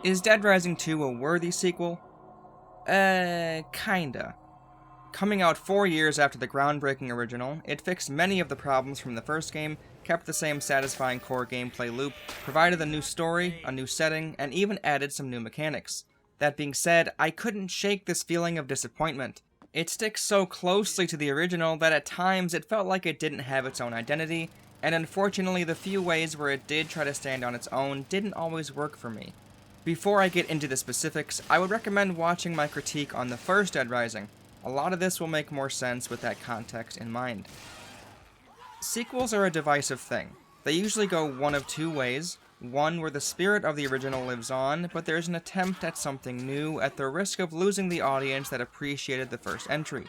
Is Dead Rising 2 a worthy sequel? Kinda. Coming out 4 years after the groundbreaking original, it fixed many of the problems from the first game, kept the same satisfying core gameplay loop, provided a new story, a new setting, and even added some new mechanics. That being said, I couldn't shake this feeling of disappointment. It sticks so closely to the original that at times it felt like it didn't have its own identity, and unfortunately the few ways where it did try to stand on its own didn't always work for me. Before I get into the specifics, I would recommend watching my critique on the first Dead Rising. A lot of this will make more sense with that context in mind. Sequels are a divisive thing. They usually go one of two ways. One where the spirit of the original lives on, but there's an attempt at something new at the risk of losing the audience that appreciated the first entry.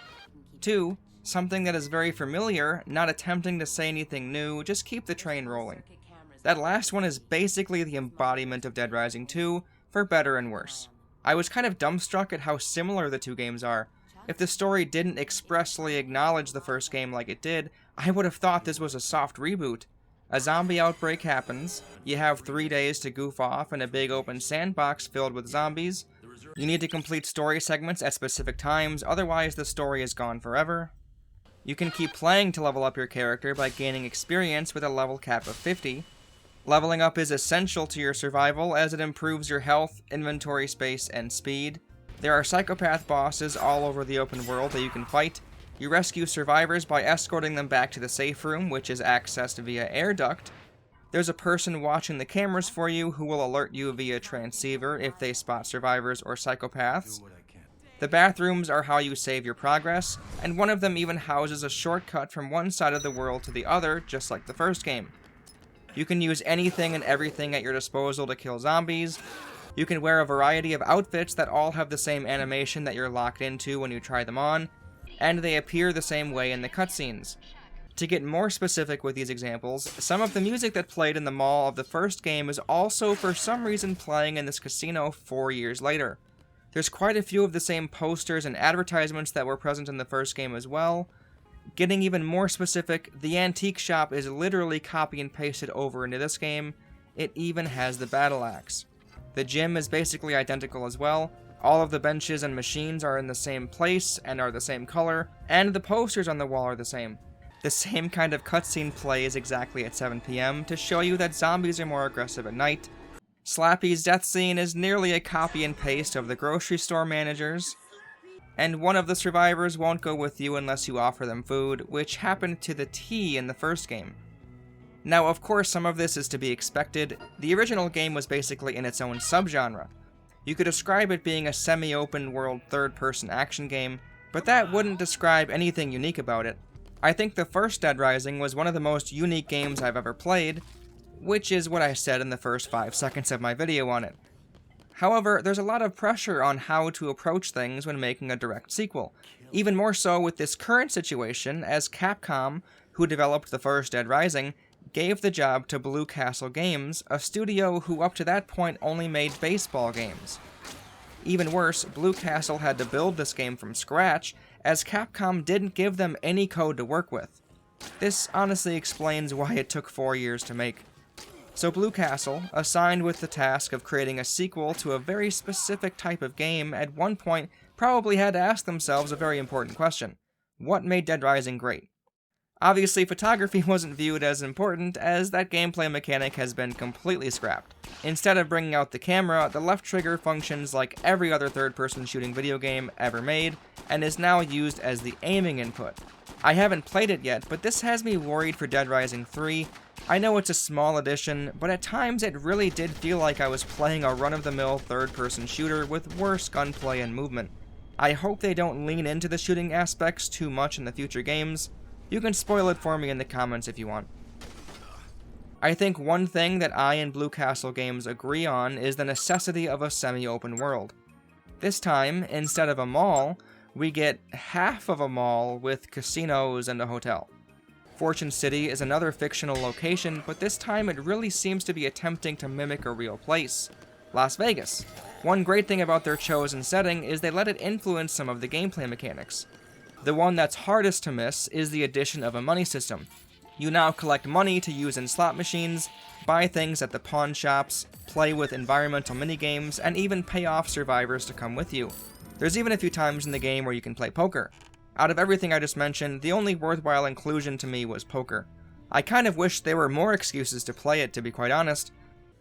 Two, something that is very familiar, not attempting to say anything new, just keep the train rolling. That last one is basically the embodiment of Dead Rising 2, for better and worse. I was kind of dumbstruck at how similar the two games are. If the story didn't expressly acknowledge the first game like it did, I would have thought this was a soft reboot. A zombie outbreak happens, you have 3 days to goof off in a big open sandbox filled with zombies, you need to complete story segments at specific times, otherwise the story is gone forever. You can keep playing to level up your character by gaining experience with a level cap of 50. Leveling up is essential to your survival as it improves your health, inventory space, and speed. There are psychopath bosses all over the open world that you can fight. You rescue survivors by escorting them back to the safe room, which is accessed via air duct. There's a person watching the cameras for you who will alert you via transceiver if they spot survivors or psychopaths. The bathrooms are how you save your progress, and one of them even houses a shortcut from one side of the world to the other, just like the first game. You can use anything and everything at your disposal to kill zombies. You can wear a variety of outfits that all have the same animation that you're locked into when you try them on, and they appear the same way in the cutscenes. To get more specific with these examples, some of the music that played in the mall of the first game is also for some reason playing in this casino 4 years later. There's quite a few of the same posters and advertisements that were present in the first game as well. Getting even more specific, the antique shop is literally copy and pasted over into this game. It even has the battle axe. The gym is basically identical as well. All of the benches and machines are in the same place and are the same color, and the posters on the wall are the same. The same kind of cutscene plays exactly at 7 PM to show you that zombies are more aggressive at night. Slappy's death scene is nearly a copy and paste of the grocery store managers. And one of the survivors won't go with you unless you offer them food, which happened to the T in the first game. Now, of course, some of this is to be expected. The original game was basically in its own subgenre. You could describe it being a semi-open world third-person action game, but that wouldn't describe anything unique about it. I think the first Dead Rising was one of the most unique games I've ever played, which is what I said in the first 5 seconds of my video on it. However, there's a lot of pressure on how to approach things when making a direct sequel, even more so with this current situation, as Capcom, who developed the first Dead Rising, gave the job to Blue Castle Games, a studio who up to that point only made baseball games. Even worse, Blue Castle had to build this game from scratch, as Capcom didn't give them any code to work with. This honestly explains why it took 4 years to make. So Blue Castle, assigned with the task of creating a sequel to a very specific type of game, at one point probably had to ask themselves a very important question. What made Dead Rising great? Obviously, photography wasn't viewed as important, as that gameplay mechanic has been completely scrapped. Instead of bringing out the camera, the left trigger functions like every other third-person shooting video game ever made, and is now used as the aiming input. I haven't played it yet, but this has me worried for Dead Rising 3. I know it's a small addition, but at times it really did feel like I was playing a run-of-the-mill third-person shooter with worse gunplay and movement. I hope they don't lean into the shooting aspects too much in the future games. You can spoil it for me in the comments if you want. I think one thing that I and Blue Castle Games agree on is the necessity of a semi-open world. This time, instead of a mall, we get half of a mall with casinos and a hotel. Fortune City is another fictional location, but this time it really seems to be attempting to mimic a real place. Las Vegas. One great thing about their chosen setting is they let it influence some of the gameplay mechanics. The one that's hardest to miss is the addition of a money system. You now collect money to use in slot machines, buy things at the pawn shops, play with environmental minigames, and even pay off survivors to come with you. There's even a few times in the game where you can play poker. Out of everything I just mentioned, the only worthwhile inclusion to me was poker. I kind of wish there were more excuses to play it, to be quite honest.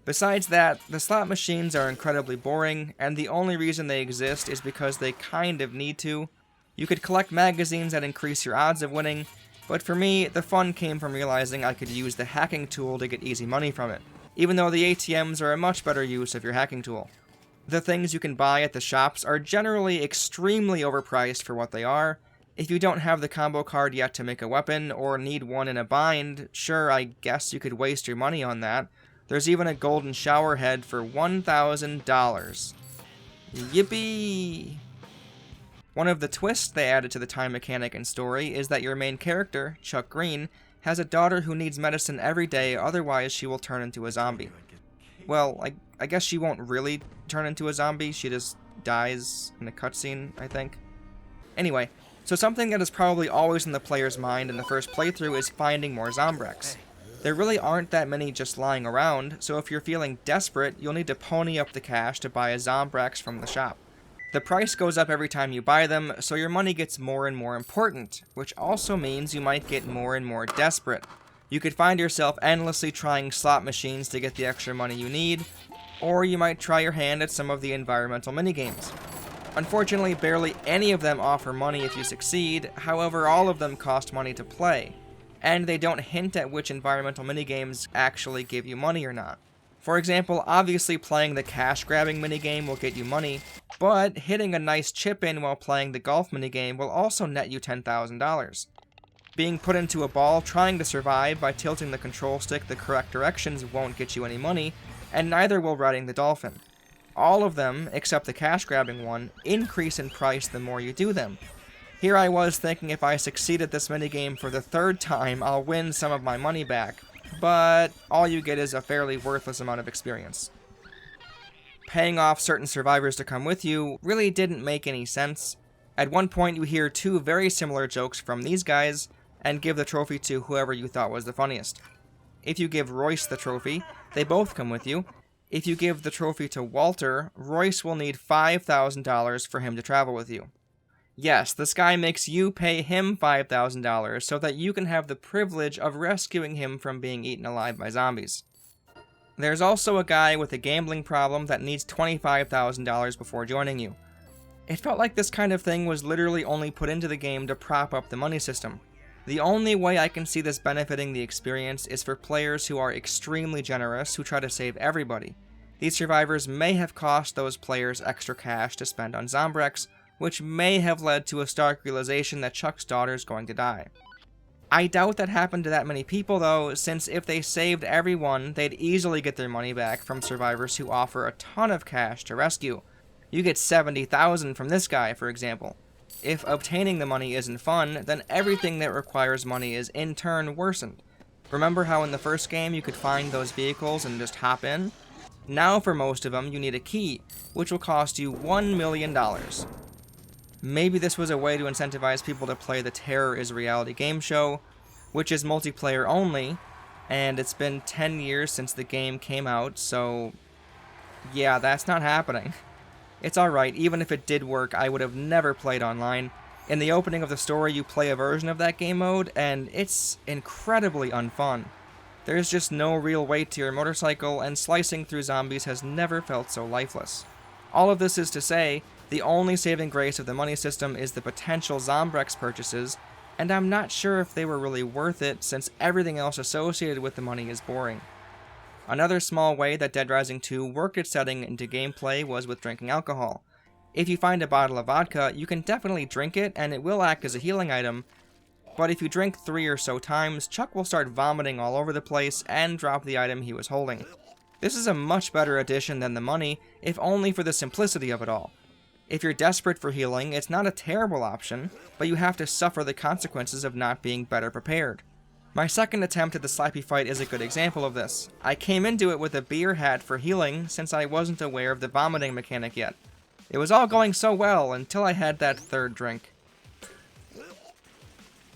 Besides that, the slot machines are incredibly boring, and the only reason they exist is because they kind of need to. You could collect magazines that increase your odds of winning, but for me, the fun came from realizing I could use the hacking tool to get easy money from it, even though the ATMs are a much better use of your hacking tool. The things you can buy at the shops are generally extremely overpriced for what they are. If you don't have the combo card yet to make a weapon, or need one in a bind, sure, I guess you could waste your money on that. There's even a golden shower head for $1,000. Yippee! One of the twists they added to the time mechanic and story is that your main character, Chuck Green, has a daughter who needs medicine every day, otherwise she will turn into a zombie. Well, I guess she won't really turn into a zombie, she just dies in a cutscene, I think. Anyway, so something that is probably always in the player's mind in the first playthrough is finding more Zombrex. There really aren't that many just lying around, so if you're feeling desperate, you'll need to pony up the cash to buy a Zombrex from the shop. The price goes up every time you buy them, so your money gets more and more important, which also means you might get more and more desperate. You could find yourself endlessly trying slot machines to get the extra money you need, or you might try your hand at some of the environmental minigames. Unfortunately, barely any of them offer money if you succeed, however all of them cost money to play, and they don't hint at which environmental minigames actually give you money or not. For example, obviously playing the cash grabbing minigame will get you money, but hitting a nice chip in while playing the golf minigame will also net you $10,000. Being put into a ball trying to survive by tilting the control stick the correct directions won't get you any money, and neither will riding the dolphin. All of them, except the cash grabbing one, increase in price the more you do them. Here I was thinking if I succeed at this minigame for the third time, I'll win some of my money back, but all you get is a fairly worthless amount of experience. Paying off certain survivors to come with you really didn't make any sense. At one point you hear two very similar jokes from these guys, and give the trophy to whoever you thought was the funniest. If you give Royce the trophy, they both come with you. If you give the trophy to Walter, Royce will need $5,000 for him to travel with you. Yes, this guy makes you pay him $5,000 so that you can have the privilege of rescuing him from being eaten alive by zombies. There's also a guy with a gambling problem that needs $25,000 before joining you. It felt like this kind of thing was literally only put into the game to prop up the money system. The only way I can see this benefiting the experience is for players who are extremely generous who try to save everybody. These survivors may have cost those players extra cash to spend on Zombrex, which may have led to a stark realization that Chuck's daughter is going to die. I doubt that happened to that many people though, since if they saved everyone, they'd easily get their money back from survivors who offer a ton of cash to rescue. You get $70,000 from this guy, for example. If obtaining the money isn't fun, then everything that requires money is in turn worsened. Remember how in the first game you could find those vehicles and just hop in? Now for most of them you need a key, which will cost you $1 million. Maybe this was a way to incentivize people to play the Terror is Reality game show, which is multiplayer only, and it's been 10 years since the game came out, so yeah, that's not happening. It's alright, even if it did work, I would have never played online. In the opening of the story, you play a version of that game mode, and it's incredibly unfun. There's just no real weight to your motorcycle, and slicing through zombies has never felt so lifeless. All of this is to say, the only saving grace of the money system is the potential Zombrex purchases, and I'm not sure if they were really worth it, since everything else associated with the money is boring. Another small way that Dead Rising 2 worked its setting into gameplay was with drinking alcohol. If you find a bottle of vodka, you can definitely drink it and it will act as a healing item, but if you drink 3 or so times, Chuck will start vomiting all over the place and drop the item he was holding. This is a much better addition than the money, if only for the simplicity of it all. If you're desperate for healing, it's not a terrible option, but you have to suffer the consequences of not being better prepared. My second attempt at the Slappy fight is a good example of this. I came into it with a beer hat for healing since I wasn't aware of the vomiting mechanic yet. It was all going so well until I had that third drink.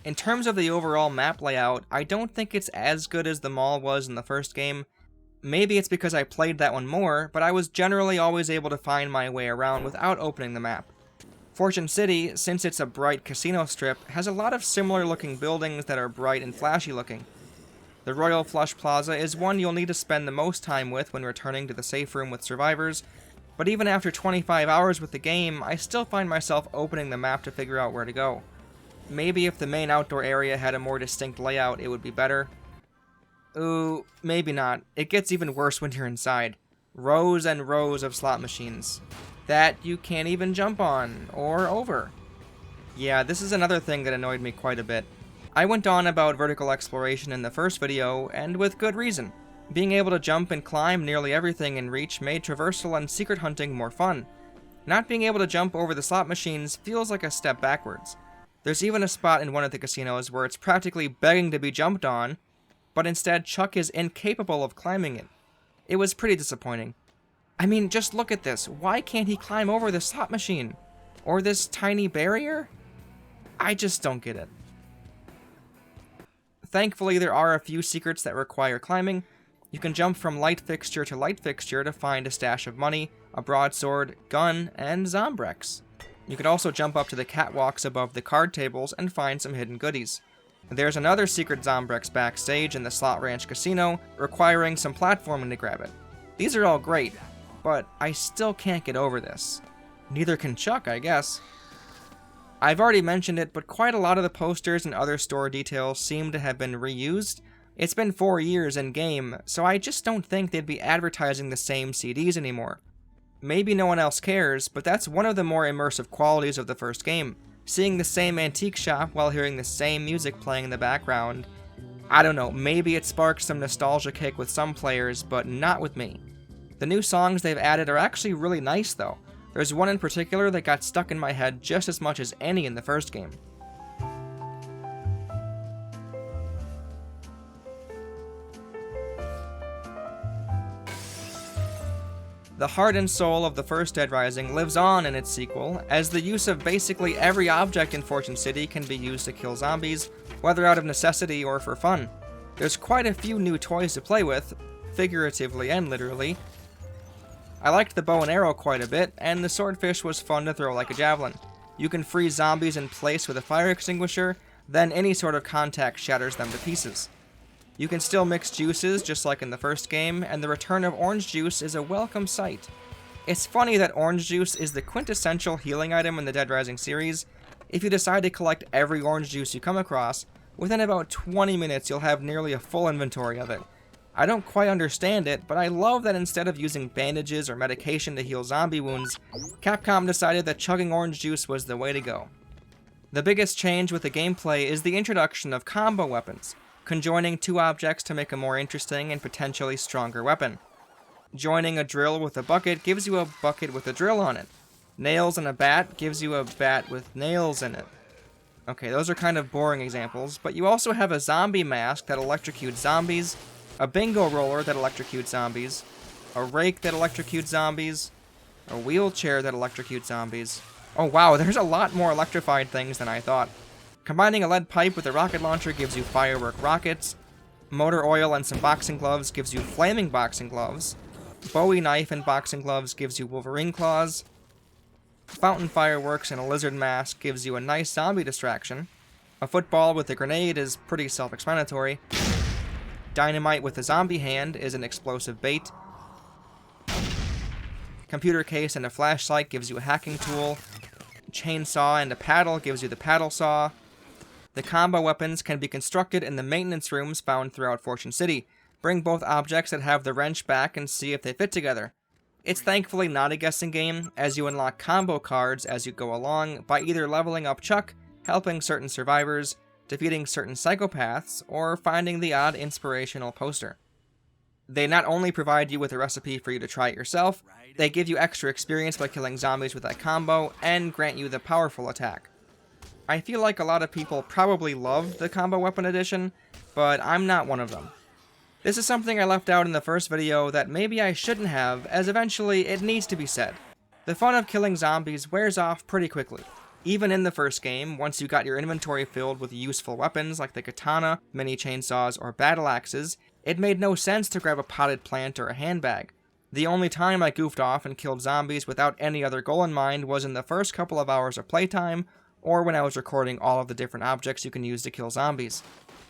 In terms of the overall map layout, I don't think it's as good as the mall was in the first game. Maybe it's because I played that one more, but I was generally always able to find my way around without opening the map. Fortune City, since it's a bright casino strip, has a lot of similar looking buildings that are bright and flashy looking. The Royal Flush Plaza is one you'll need to spend the most time with when returning to the safe room with survivors, but even after 25 hours with the game, I still find myself opening the map to figure out where to go. Maybe if the main outdoor area had a more distinct layout, it would be better. Ooh, maybe not. It gets even worse when you're inside. Rows and rows of slot machines that you can't even jump on or over. Yeah, this is another thing that annoyed me quite a bit. I went on about vertical exploration in the first video, and with good reason. Being able to jump and climb nearly everything in Reach made traversal and secret hunting more fun. Not being able to jump over the slot machines feels like a step backwards. There's even a spot in one of the casinos where it's practically begging to be jumped on, but instead Chuck is incapable of climbing it. It was pretty disappointing. I mean, just look at this. Why can't he climb over the slot machine? Or this tiny barrier? I just don't get it. Thankfully, there are a few secrets that require climbing. You can jump from light fixture to light fixture to find a stash of money, a broadsword, gun, and Zombrex. You can also jump up to the catwalks above the card tables and find some hidden goodies. There's another secret Zombrex backstage in the Slot Ranch Casino, requiring some platforming to grab it. These are all great, but I still can't get over this. Neither can Chuck, I guess. I've already mentioned it, but quite a lot of the posters and other store details seem to have been reused. It's been 4 years in-game, so I just don't think they'd be advertising the same CDs anymore. Maybe no one else cares, but that's one of the more immersive qualities of the first game. Seeing the same antique shop while hearing the same music playing in the background. I don't know, maybe it sparks some nostalgia kick with some players, but not with me. The new songs they've added are actually really nice though. There's one in particular that got stuck in my head just as much as any in the first game. The heart and soul of the first Dead Rising lives on in its sequel, as the use of basically every object in Fortune City can be used to kill zombies, whether out of necessity or for fun. There's quite a few new toys to play with, figuratively and literally. I liked the bow and arrow quite a bit, and the swordfish was fun to throw like a javelin. You can freeze zombies in place with a fire extinguisher, then any sort of contact shatters them to pieces. You can still mix juices just like in the first game, and the return of orange juice is a welcome sight. It's funny that orange juice is the quintessential healing item in the Dead Rising series. If you decide to collect every orange juice you come across, within about 20 minutes you'll have nearly a full inventory of it. I don't quite understand it, but I love that instead of using bandages or medication to heal zombie wounds, Capcom decided that chugging orange juice was the way to go. The biggest change with the gameplay is the introduction of combo weapons, conjoining two objects to make a more interesting and potentially stronger weapon. Joining a drill with a bucket gives you a bucket with a drill on it. Nails and a bat gives you a bat with nails in it. Okay, those are kind of boring examples, but you also have a zombie mask that electrocutes zombies, a bingo roller that electrocutes zombies, a rake that electrocutes zombies, a wheelchair that electrocutes zombies. Oh wow, there's a lot more electrified things than I thought. Combining a lead pipe with a rocket launcher gives you firework rockets, motor oil and some boxing gloves gives you flaming boxing gloves, Bowie knife and boxing gloves gives you Wolverine claws, fountain fireworks and a lizard mask gives you a nice zombie distraction, a football with a grenade is pretty self-explanatory, dynamite with a zombie hand is an explosive bait, computer case and a flashlight gives you a hacking tool, chainsaw and a paddle gives you the paddle saw. The combo weapons can be constructed in the maintenance rooms found throughout Fortune City. Bring both objects that have the wrench back and see if they fit together. It's thankfully not a guessing game, as you unlock combo cards as you go along by either leveling up Chuck, helping certain survivors, defeating certain psychopaths, or finding the odd inspirational poster. They not only provide you with a recipe for you to try it yourself, they give you extra experience by killing zombies with that combo, and grant you the powerful attack. I feel like a lot of people probably love the Combo Weapon Edition, but I'm not one of them. This is something I left out in the first video that maybe I shouldn't have, as eventually it needs to be said. The fun of killing zombies wears off pretty quickly. Even in the first game, once you got your inventory filled with useful weapons like the katana, mini chainsaws, or battle axes, it made no sense to grab a potted plant or a handbag. The only time I goofed off and killed zombies without any other goal in mind was in the first couple of hours of playtime, or when I was recording all of the different objects you can use to kill zombies.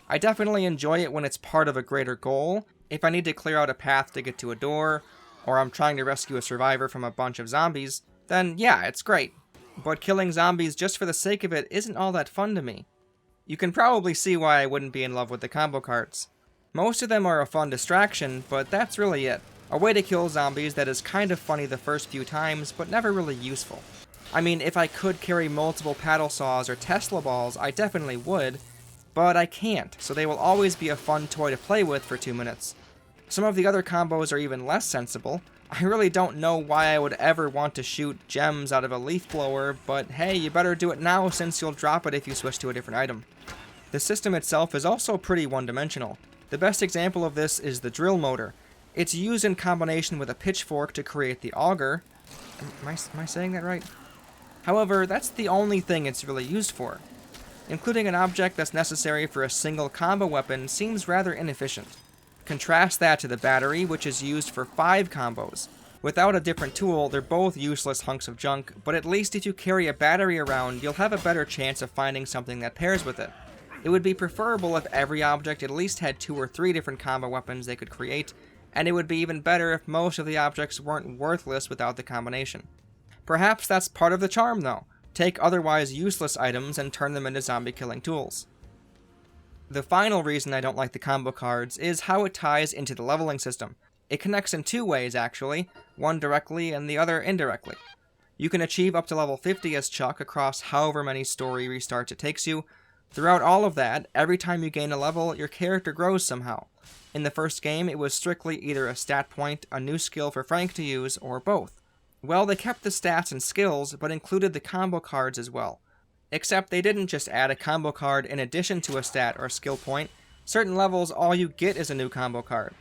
I definitely enjoy it when it's part of a greater goal. If I need to clear out a path to get to a door, or I'm trying to rescue a survivor from a bunch of zombies, then yeah, it's great. But killing zombies just for the sake of it isn't all that fun to me. You can probably see why I wouldn't be in love with the combo cards. Most of them are a fun distraction, but that's really it. A way to kill zombies that is kind of funny the first few times, but never really useful. I mean, if I could carry multiple paddle saws or Tesla balls, I definitely would, but I can't, so they will always be a fun toy to play with for 2 minutes. Some of the other combos are even less sensible. I really don't know why I would ever want to shoot gems out of a leaf blower, but hey, you better do it now since you'll drop it if you switch to a different item. The system itself is also pretty one-dimensional. The best example of this is the drill motor. It's used in combination with a pitchfork to create the auger. Am I saying that right? However, that's the only thing it's really used for. Including an object that's necessary for a single combo weapon seems rather inefficient. Contrast that to the battery, which is used for 5 combos. Without a different tool, they're both useless hunks of junk, but at least if you carry a battery around, you'll have a better chance of finding something that pairs with it. It would be preferable if every object at least had 2 or 3 different combo weapons they could create, and it would be even better if most of the objects weren't worthless without the combination. Perhaps that's part of the charm, though. Take otherwise useless items and turn them into zombie-killing tools. The final reason I don't like the combo cards is how it ties into the leveling system. It connects in 2 ways, actually, one directly and the other indirectly. You can achieve up to level 50 as Chuck across however many story restarts it takes you. Throughout all of that, every time you gain a level, your character grows somehow. In the first game, it was strictly either a stat point, a new skill for Frank to use, or both. Well, they kept the stats and skills, but included the combo cards as well. Except they didn't just add a combo card in addition to a stat or skill point. Certain levels, all you get is a new combo card.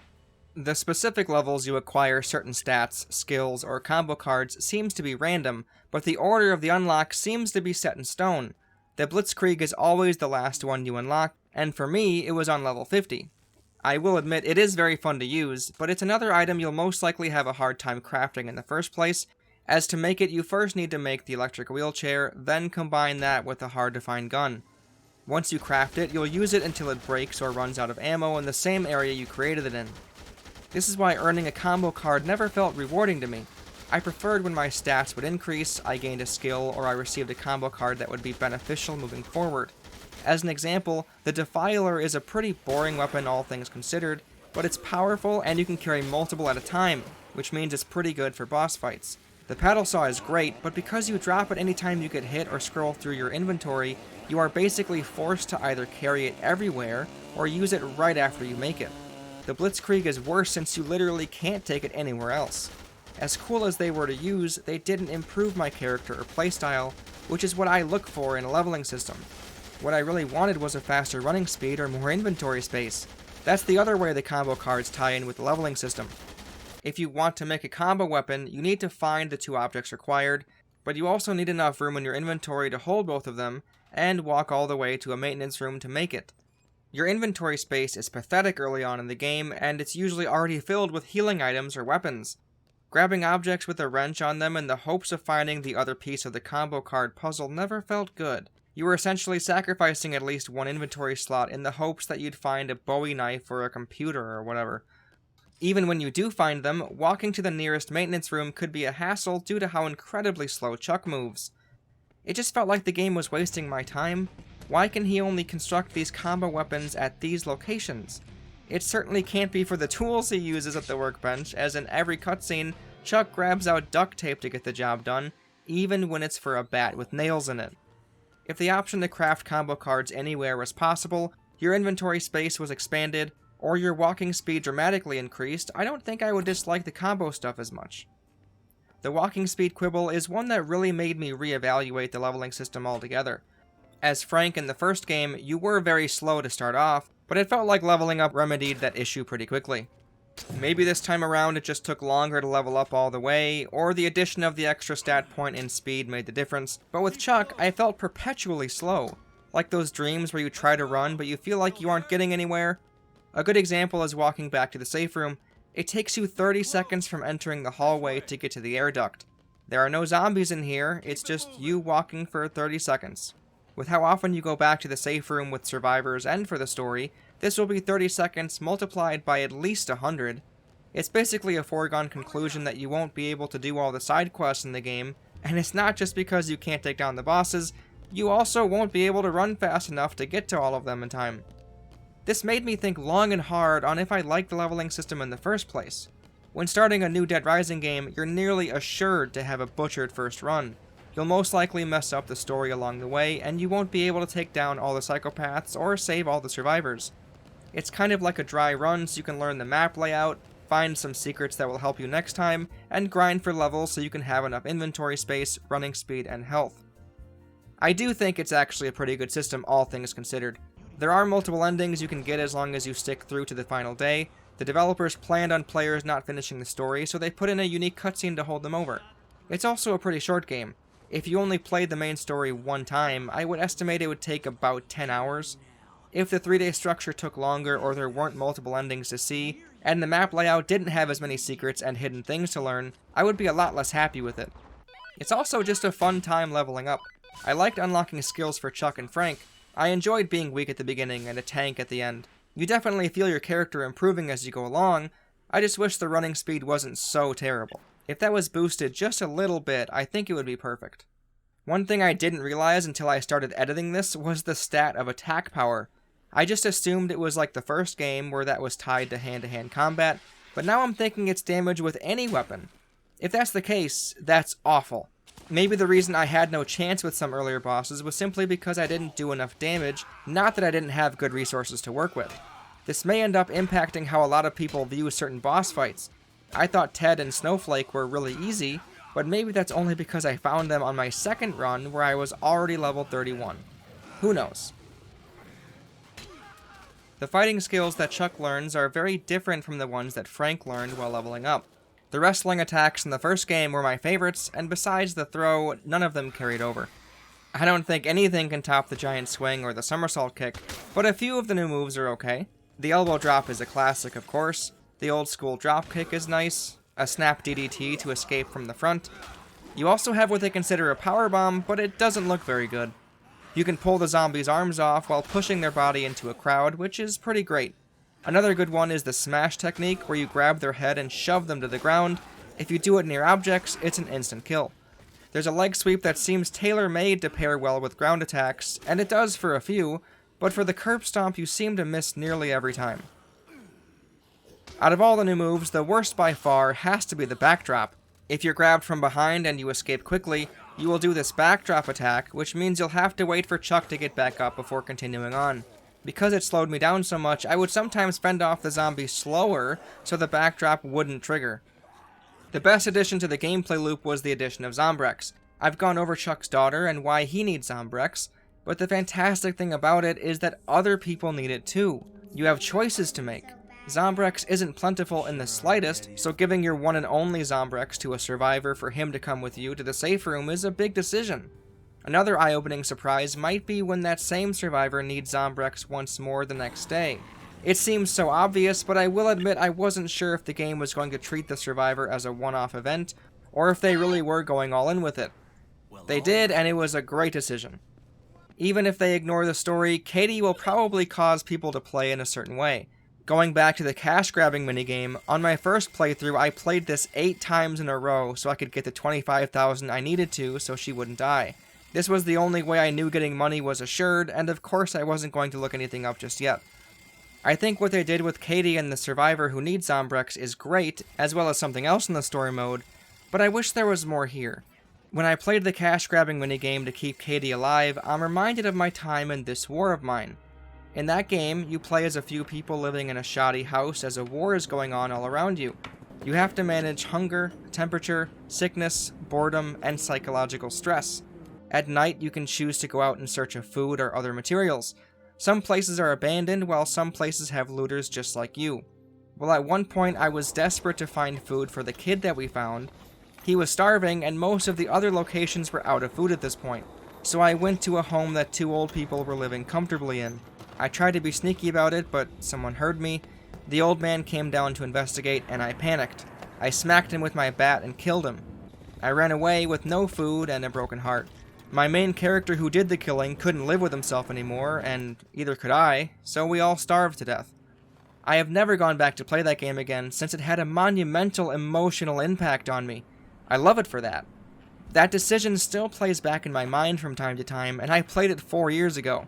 The specific levels you acquire certain stats, skills, or combo cards seems to be random, but the order of the unlock seems to be set in stone. The Blitzkrieg is always the last one you unlock, and for me, it was on level 50. I will admit it is very fun to use, but it's another item you'll most likely have a hard time crafting in the first place, as to make it you first need to make the electric wheelchair, then combine that with a hard-to-find gun. Once you craft it, you'll use it until it breaks or runs out of ammo in the same area you created it in. This is why earning a combo card never felt rewarding to me. I preferred when my stats would increase, I gained a skill, or I received a combo card that would be beneficial moving forward. As an example, the Defiler is a pretty boring weapon all things considered, but it's powerful and you can carry multiple at a time, which means it's pretty good for boss fights. The paddle saw is great, but because you drop it anytime you get hit or scroll through your inventory, you are basically forced to either carry it everywhere or use it right after you make it. The Blitzkrieg is worse since you literally can't take it anywhere else. As cool as they were to use, they didn't improve my character or playstyle, which is what I look for in a leveling system. What I really wanted was a faster running speed or more inventory space. That's the other way the combo cards tie in with the leveling system. If you want to make a combo weapon, you need to find the 2 objects required, but you also need enough room in your inventory to hold both of them, and walk all the way to a maintenance room to make it. Your inventory space is pathetic early on in the game, and it's usually already filled with healing items or weapons. Grabbing objects with a wrench on them in the hopes of finding the other piece of the combo card puzzle never felt good. You were essentially sacrificing at least 1 inventory slot in the hopes that you'd find a Bowie knife or a computer or whatever. Even when you do find them, walking to the nearest maintenance room could be a hassle due to how incredibly slow Chuck moves. It just felt like the game was wasting my time. Why can he only construct these combo weapons at these locations? It certainly can't be for the tools he uses at the workbench, as in every cutscene, Chuck grabs out duct tape to get the job done, even when it's for a bat with nails in it. If the option to craft combo cards anywhere was possible, your inventory space was expanded, or your walking speed dramatically increased, I don't think I would dislike the combo stuff as much. The walking speed quibble is one that really made me reevaluate the leveling system altogether. As Frank in the first game, you were very slow to start off, but it felt like leveling up remedied that issue pretty quickly. Maybe this time around it just took longer to level up all the way, or the addition of the extra stat point in speed made the difference, but with Chuck, I felt perpetually slow. Like those dreams where you try to run, but you feel like you aren't getting anywhere. A good example is walking back to the safe room. It takes you 30 seconds from entering the hallway to get to the air duct. There are no zombies in here, it's just you walking for 30 seconds. With how often you go back to the safe room with survivors and for the story, this will be 30 seconds multiplied by at least 100. It's basically a foregone conclusion that you won't be able to do all the side quests in the game, and it's not just because you can't take down the bosses, you also won't be able to run fast enough to get to all of them in time. This made me think long and hard on if I liked the leveling system in the first place. When starting a new Dead Rising game, you're nearly assured to have a butchered first run. You'll most likely mess up the story along the way, and you won't be able to take down all the psychopaths or save all the survivors. It's kind of like a dry run, so you can learn the map layout, find some secrets that will help you next time, and grind for levels so you can have enough inventory space, running speed, and health. I do think it's actually a pretty good system, all things considered. There are multiple endings you can get as long as you stick through to the final day. The developers planned on players not finishing the story, so they put in a unique cutscene to hold them over. It's also a pretty short game. If you only played the main story one time, I would estimate it would take about 10 hours. If the 3-day structure took longer or there weren't multiple endings to see, and the map layout didn't have as many secrets and hidden things to learn, I would be a lot less happy with it. It's also just a fun time leveling up. I liked unlocking skills for Chuck and Frank. I enjoyed being weak at the beginning and a tank at the end. You definitely feel your character improving as you go along. I just wish the running speed wasn't so terrible. If that was boosted just a little bit, I think it would be perfect. One thing I didn't realize until I started editing this was the stat of attack power. I just assumed it was like the first game where that was tied to hand-to-hand combat, but now I'm thinking it's damage with any weapon. If that's the case, that's awful. Maybe the reason I had no chance with some earlier bosses was simply because I didn't do enough damage, not that I didn't have good resources to work with. This may end up impacting how a lot of people view certain boss fights. I thought Ted and Snowflake were really easy, but maybe that's only because I found them on my second run where I was already level 31. Who knows? The fighting skills that Chuck learns are very different from the ones that Frank learned while leveling up. The wrestling attacks in the first game were my favorites, and besides the throw, none of them carried over. I don't think anything can top the giant swing or the somersault kick, but a few of the new moves are okay. The elbow drop is a classic, of course. The old school drop kick is nice. A snap DDT to escape from the front. You also have what they consider a power bomb, but it doesn't look very good. You can pull the zombies' arms off while pushing their body into a crowd, which is pretty great. Another good one is the smash technique, where you grab their head and shove them to the ground. If you do it near objects, it's an instant kill. There's a leg sweep that seems tailor-made to pair well with ground attacks, and it does for a few, but for the curb stomp you seem to miss nearly every time. Out of all the new moves, the worst by far has to be the backdrop. If you're grabbed from behind and you escape quickly, you will do this backdrop attack, which means you'll have to wait for Chuck to get back up before continuing on. Because it slowed me down so much, I would sometimes fend off the zombies slower so the backdrop wouldn't trigger. The best addition to the gameplay loop was the addition of Zombrex. I've gone over Chuck's daughter and why he needs Zombrex, but the fantastic thing about it is that other people need it too. You have choices to make. Zombrex isn't plentiful in the slightest, so giving your one and only Zombrex to a survivor for him to come with you to the safe room is a big decision. Another eye-opening surprise might be when that same survivor needs Zombrex once more the next day. It seems so obvious, but I will admit I wasn't sure if the game was going to treat the survivor as a one-off event, or if they really were going all in with it. They did, and it was a great decision. Even if they ignore the story, Katie will probably cause people to play in a certain way. Going back to the cash-grabbing minigame, on my first playthrough I played this 8 times in a row so I could get the 25,000 I needed to so she wouldn't die. This was the only way I knew getting money was assured, and of course I wasn't going to look anything up just yet. I think what they did with Katie and the survivor who needs Zombrex is great, as well as something else in the story mode, but I wish there was more here. When I played the cash-grabbing minigame to keep Katie alive, I'm reminded of my time in This War of Mine. In that game, you play as a few people living in a shoddy house as a war is going on all around you. You have to manage hunger, temperature, sickness, boredom, and psychological stress. At night, you can choose to go out in search of food or other materials. Some places are abandoned, while some places have looters just like you. Well, at one point I was desperate to find food for the kid that we found. He was starving, and most of the other locations were out of food at this point. So I went to a home that 2 old people were living comfortably in. I tried to be sneaky about it, but someone heard me. The old man came down to investigate, and I panicked. I smacked him with my bat and killed him. I ran away with no food and a broken heart. My main character who did the killing couldn't live with himself anymore, and either could I, so we all starved to death. I have never gone back to play that game again since it had a monumental emotional impact on me. I love it for that. That decision still plays back in my mind from time to time, and I played it 4 years ago.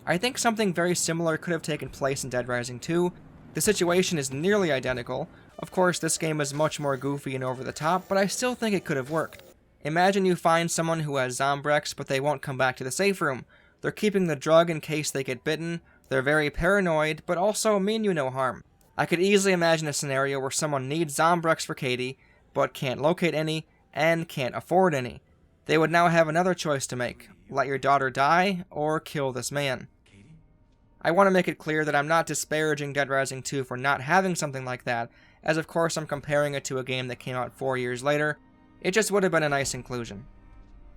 I think something very similar could have taken place in Dead Rising 2. The situation is nearly identical. Of course, this game is much more goofy and over the top, but I still think it could have worked. Imagine you find someone who has Zombrex, but they won't come back to the safe room. They're keeping the drug in case they get bitten. They're very paranoid, but also mean you no harm. I could easily imagine a scenario where someone needs Zombrex for Katie, but can't locate any, and can't afford any. They would now have another choice to make. Let your daughter die, or kill this man. I want to make it clear that I'm not disparaging Dead Rising 2 for not having something like that, as of course I'm comparing it to a game that came out 4 years later. It just would have been a nice inclusion.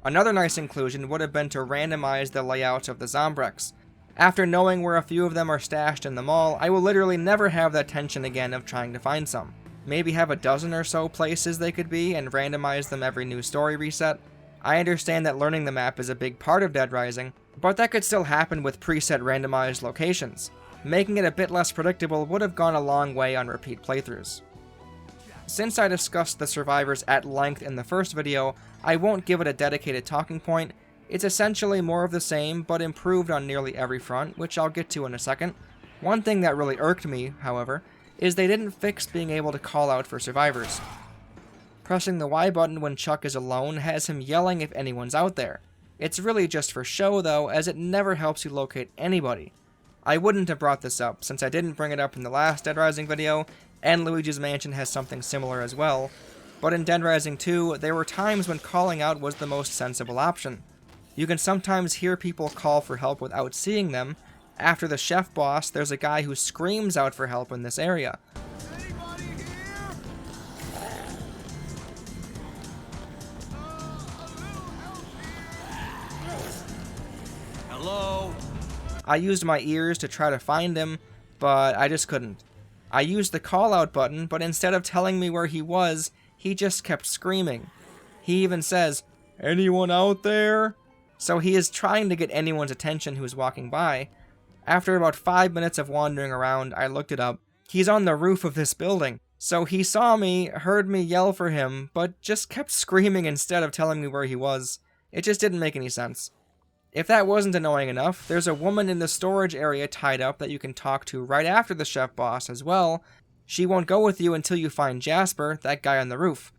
Another nice inclusion would have been to randomize the layouts of the Zombrex. After knowing where a few of them are stashed in the mall, I will literally never have that tension again of trying to find some. Maybe have a dozen or so places they could be and randomize them every new story reset. I understand that learning the map is a big part of Dead Rising, but that could still happen with preset randomized locations. Making it a bit less predictable would have gone a long way on repeat playthroughs. Since I discussed the survivors at length in the first video, I won't give it a dedicated talking point. It's essentially more of the same, but improved on nearly every front, which I'll get to in a second. One thing that really irked me, however, is they didn't fix being able to call out for survivors. Pressing the Y button when Chuck is alone has him yelling if anyone's out there. It's really just for show though, as it never helps you locate anybody. I wouldn't have brought this up, since I didn't bring it up in the last Dead Rising video, and Luigi's Mansion has something similar as well, but in Dead Rising 2, there were times when calling out was the most sensible option. You can sometimes hear people call for help without seeing them. After the chef boss, there's a guy who screams out for help in this area. Anybody here? Hello? I used my ears to try to find him, but I just couldn't. I used the call out button, but instead of telling me where he was, he just kept screaming. He even says, "Anyone out there?" So he is trying to get anyone's attention who's walking by. After about 5 minutes of wandering around, I looked it up. He's on the roof of this building. So he saw me, heard me yell for him, but just kept screaming instead of telling me where he was. It just didn't make any sense. If that wasn't annoying enough, there's a woman in the storage area tied up that you can talk to right after the chef boss as well. She won't go with you until you find Jasper, that guy on the roof.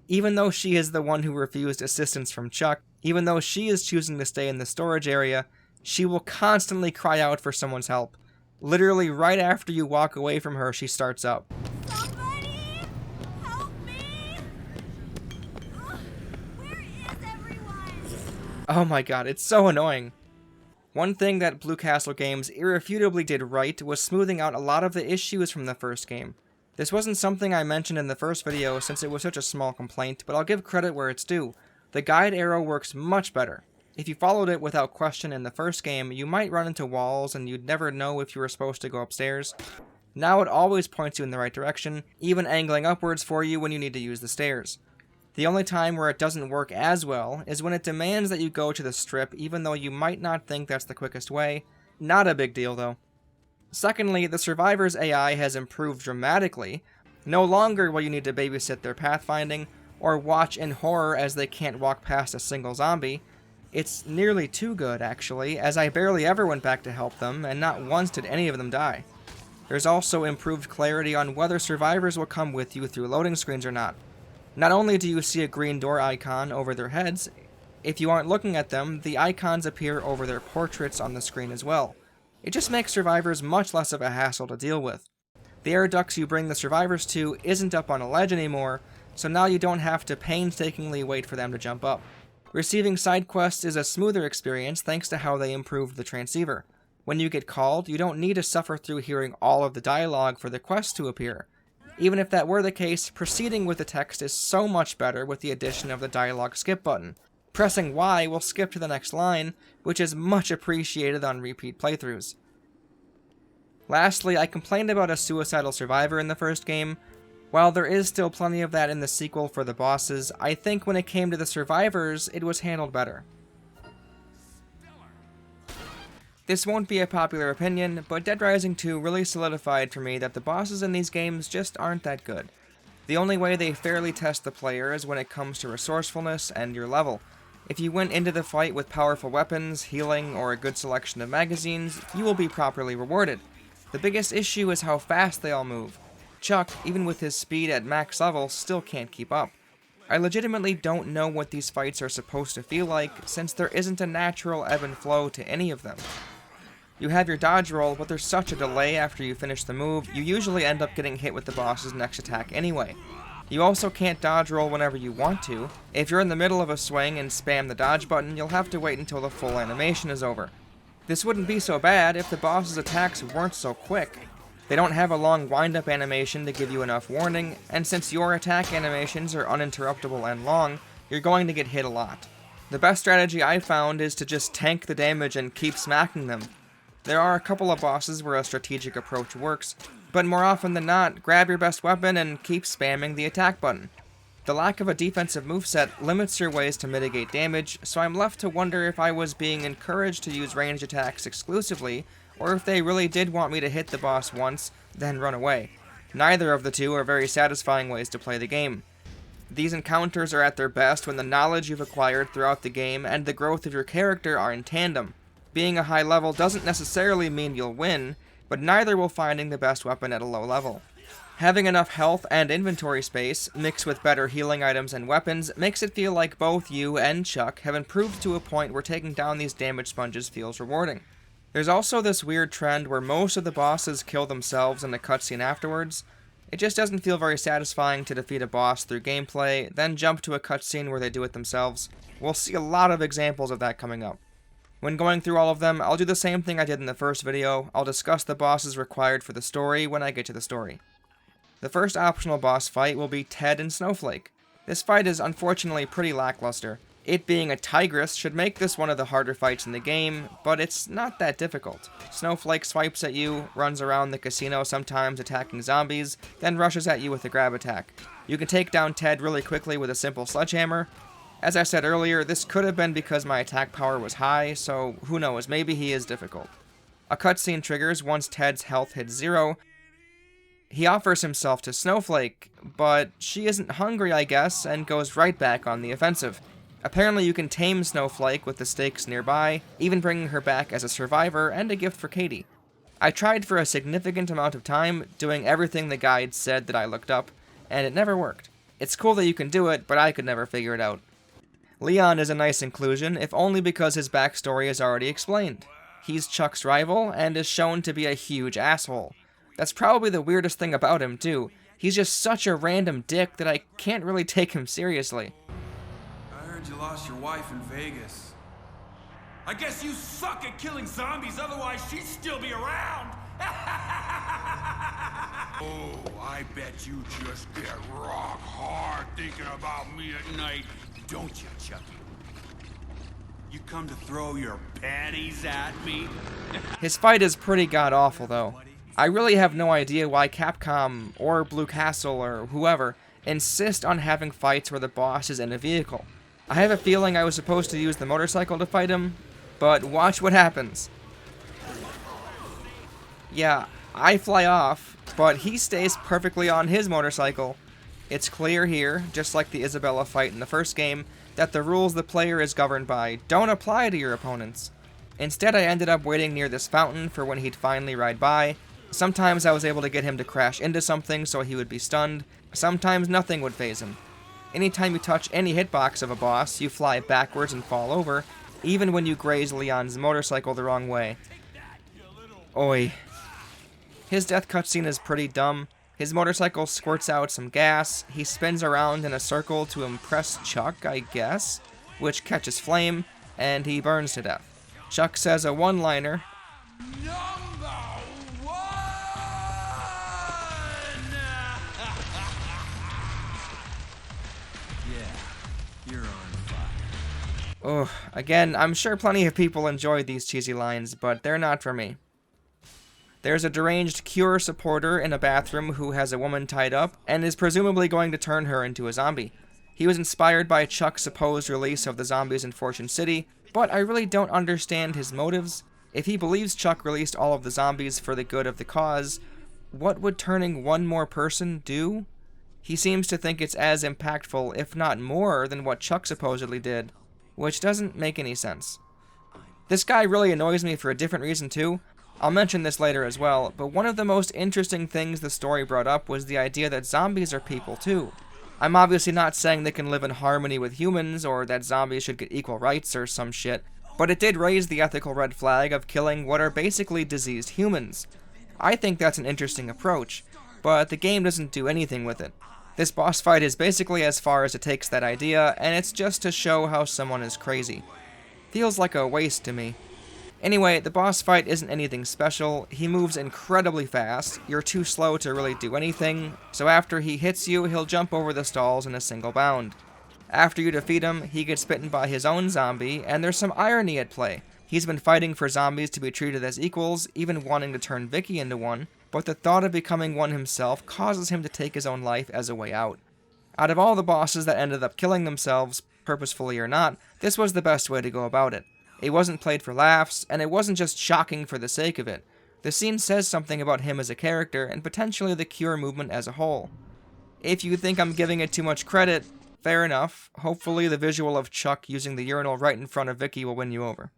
Even though she is the one who refused assistance from Chuck, even though she is choosing to stay in the storage area, she will constantly cry out for someone's help. Literally right after you walk away from her, she starts up. Somebody help me! Where is everyone? Oh my god, it's so annoying. One thing that Blue Castle Games irrefutably did right was smoothing out a lot of the issues from the first game. This wasn't something I mentioned in the first video since it was such a small complaint, but I'll give credit where it's due. The guide arrow works much better. If you followed it without question in the first game, you might run into walls and you'd never know if you were supposed to go upstairs. Now it always points you in the right direction, even angling upwards for you when you need to use the stairs. The only time where it doesn't work as well is when it demands that you go to the strip even though you might not think that's the quickest way. Not a big deal though. Secondly, the survivors' AI has improved dramatically. No longer will you need to babysit their pathfinding, or watch in horror as they can't walk past a single zombie. It's nearly too good, actually, as I barely ever went back to help them, and not once did any of them die. There's also improved clarity on whether survivors will come with you through loading screens or not. Not only do you see a green door icon over their heads, if you aren't looking at them, the icons appear over their portraits on the screen as well. It just makes survivors much less of a hassle to deal with. The air ducts you bring the survivors to isn't up on a ledge anymore, so now you don't have to painstakingly wait for them to jump up. Receiving side quests is a smoother experience thanks to how they improved the transceiver. When you get called, you don't need to suffer through hearing all of the dialogue for the quest to appear. Even if that were the case, proceeding with the text is so much better with the addition of the dialogue skip button. Pressing Y will skip to the next line, which is much appreciated on repeat playthroughs. Lastly, I complained about a suicidal survivor in the first game. While there is still plenty of that in the sequel for the bosses, I think when it came to the survivors, it was handled better. This won't be a popular opinion, but Dead Rising 2 really solidified for me that the bosses in these games just aren't that good. The only way they fairly test the player is when it comes to resourcefulness and your level. If you went into the fight with powerful weapons, healing, or a good selection of magazines, you will be properly rewarded. The biggest issue is how fast they all move. Chuck, even with his speed at max level, still can't keep up. I legitimately don't know what these fights are supposed to feel like, since there isn't a natural ebb and flow to any of them. You have your dodge roll, but there's such a delay after you finish the move, you usually end up getting hit with the boss's next attack anyway. You also can't dodge roll whenever you want to. If you're in the middle of a swing and spam the dodge button, you'll have to wait until the full animation is over. This wouldn't be so bad if the boss's attacks weren't so quick. They don't have a long wind-up animation to give you enough warning, and since your attack animations are uninterruptible and long, you're going to get hit a lot. The best strategy I found is to just tank the damage and keep smacking them. There are a couple of bosses where a strategic approach works, but more often than not, grab your best weapon and keep spamming the attack button. The lack of a defensive moveset limits your ways to mitigate damage, so I'm left to wonder if I was being encouraged to use ranged attacks exclusively, or if they really did want me to hit the boss once, then run away. Neither of the two are very satisfying ways to play the game. These encounters are at their best when the knowledge you've acquired throughout the game and the growth of your character are in tandem. Being a high level doesn't necessarily mean you'll win, but neither will finding the best weapon at a low level. Having enough health and inventory space, mixed with better healing items and weapons, makes it feel like both you and Chuck have improved to a point where taking down these damage sponges feels rewarding. There's also this weird trend where most of the bosses kill themselves in the cutscene afterwards. It just doesn't feel very satisfying to defeat a boss through gameplay, then jump to a cutscene where they do it themselves. We'll see a lot of examples of that coming up. When going through all of them, I'll do the same thing I did in the first video. I'll discuss the bosses required for the story when I get to the story. The first optional boss fight will be Ted and Snowflake. This fight is unfortunately pretty lackluster. It being a tigress should make this one of the harder fights in the game, but it's not that difficult. Snowflake swipes at you, runs around the casino sometimes attacking zombies, then rushes at you with a grab attack. You can take down Ted really quickly with a simple sledgehammer. As I said earlier, this could have been because my attack power was high, so who knows, maybe he is difficult. A cutscene triggers once Ted's health hits 0. He offers himself to Snowflake, but she isn't hungry, I guess, and goes right back on the offensive. Apparently you can tame Snowflake with the stakes nearby, even bringing her back as a survivor and a gift for Katie. I tried for a significant amount of time, doing everything the guide said that I looked up, and it never worked. It's cool that you can do it, but I could never figure it out. Leon is a nice inclusion, if only because his backstory is already explained. He's Chuck's rival, and is shown to be a huge asshole. That's probably the weirdest thing about him, too. He's just such a random dick that I can't really take him seriously. I heard you lost your wife in Vegas. I guess you suck at killing zombies, otherwise she'd still be around. Oh, I bet you just get rock hard thinking about me at night, don't you, Chucky? You come to throw your panties at me? His fight is pretty god-awful, though. I really have no idea why Capcom, or Blue Castle, or whoever, insist on having fights where the boss is in a vehicle. I have a feeling I was supposed to use the motorcycle to fight him, but watch what happens. Yeah, I fly off, but he stays perfectly on his motorcycle. It's clear here, just like the Isabella fight in the first game, that the rules the player is governed by don't apply to your opponents. Instead, I ended up waiting near this fountain for when he'd finally ride by. Sometimes I was able to get him to crash into something so he would be stunned. Sometimes nothing would faze him. Anytime you touch any hitbox of a boss, you fly backwards and fall over, even when you graze Leon's motorcycle the wrong way. Oi. His death cutscene is pretty dumb. His motorcycle squirts out some gas, he spins around in a circle to impress Chuck, I guess, which catches flame, and he burns to death. Chuck says a one-liner, Number one! Ugh, again, I'm sure plenty of people enjoy these cheesy lines, but they're not for me. There's a deranged Cure supporter in a bathroom who has a woman tied up, and is presumably going to turn her into a zombie. He was inspired by Chuck's supposed release of the zombies in Fortune City, but I really don't understand his motives. If he believes Chuck released all of the zombies for the good of the cause, what would turning one more person do? He seems to think it's as impactful, if not more, than what Chuck supposedly did, which doesn't make any sense. This guy really annoys me for a different reason too. I'll mention this later as well, but one of the most interesting things the story brought up was the idea that zombies are people too. I'm obviously not saying they can live in harmony with humans, or that zombies should get equal rights or some shit, but it did raise the ethical red flag of killing what are basically diseased humans. I think that's an interesting approach, but the game doesn't do anything with it. This boss fight is basically as far as it takes that idea, and it's just to show how someone is crazy. Feels like a waste to me. Anyway, the boss fight isn't anything special. He moves incredibly fast. You're too slow to really do anything, so after he hits you, he'll jump over the stalls in a single bound. After you defeat him, he gets bitten by his own zombie, and there's some irony at play. He's been fighting for zombies to be treated as equals, even wanting to turn Vicky into one, but the thought of becoming one himself causes him to take his own life as a way out. Out of all the bosses that ended up killing themselves, purposefully or not, this was the best way to go about it. It wasn't played for laughs, and it wasn't just shocking for the sake of it. The scene says something about him as a character, and potentially the Cure movement as a whole. If you think I'm giving it too much credit, fair enough. Hopefully the visual of Chuck using the urinal right in front of Vicky will win you over.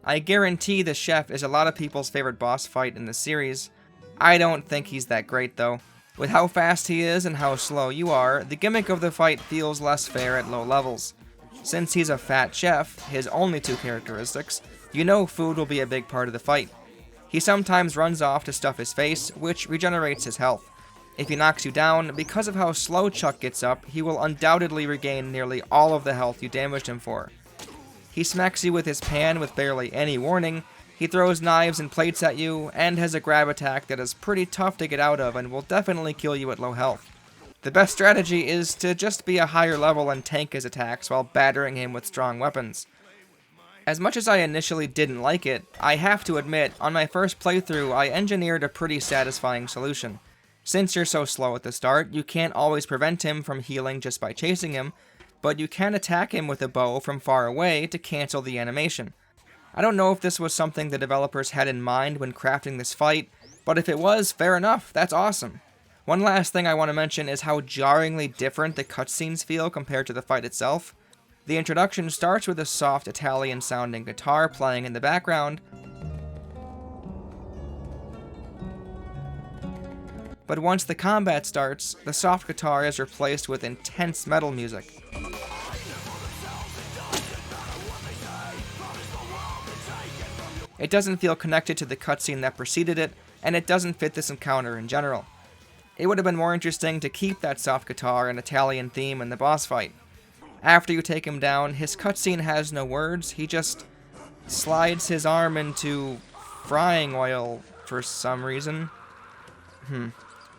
I guarantee the chef is a lot of people's favorite boss fight in the series. I don't think he's that great though. With how fast he is and how slow you are, the gimmick of the fight feels less fair at low levels. Since he's a fat chef, his only two characteristics, you know food will be a big part of the fight. He sometimes runs off to stuff his face, which regenerates his health. If he knocks you down, because of how slow Chuck gets up, he will undoubtedly regain nearly all of the health you damaged him for. He smacks you with his pan with barely any warning, he throws knives and plates at you, and has a grab attack that is pretty tough to get out of and will definitely kill you at low health. The best strategy is to just be a higher level and tank his attacks while battering him with strong weapons. As much as I initially didn't like it, I have to admit, on my first playthrough I engineered a pretty satisfying solution. Since you're so slow at the start, you can't always prevent him from healing just by chasing him, but you can attack him with a bow from far away to cancel the animation. I don't know if this was something the developers had in mind when crafting this fight, but if it was, fair enough, that's awesome. One last thing I want to mention is how jarringly different the cutscenes feel compared to the fight itself. The introduction starts with a soft Italian-sounding guitar playing in the background, but once the combat starts, the soft guitar is replaced with intense metal music. It doesn't feel connected to the cutscene that preceded it, and it doesn't fit this encounter in general. It would have been more interesting to keep that soft guitar and Italian theme in the boss fight. After you take him down, his cutscene has no words, he just slides his arm into frying oil for some reason.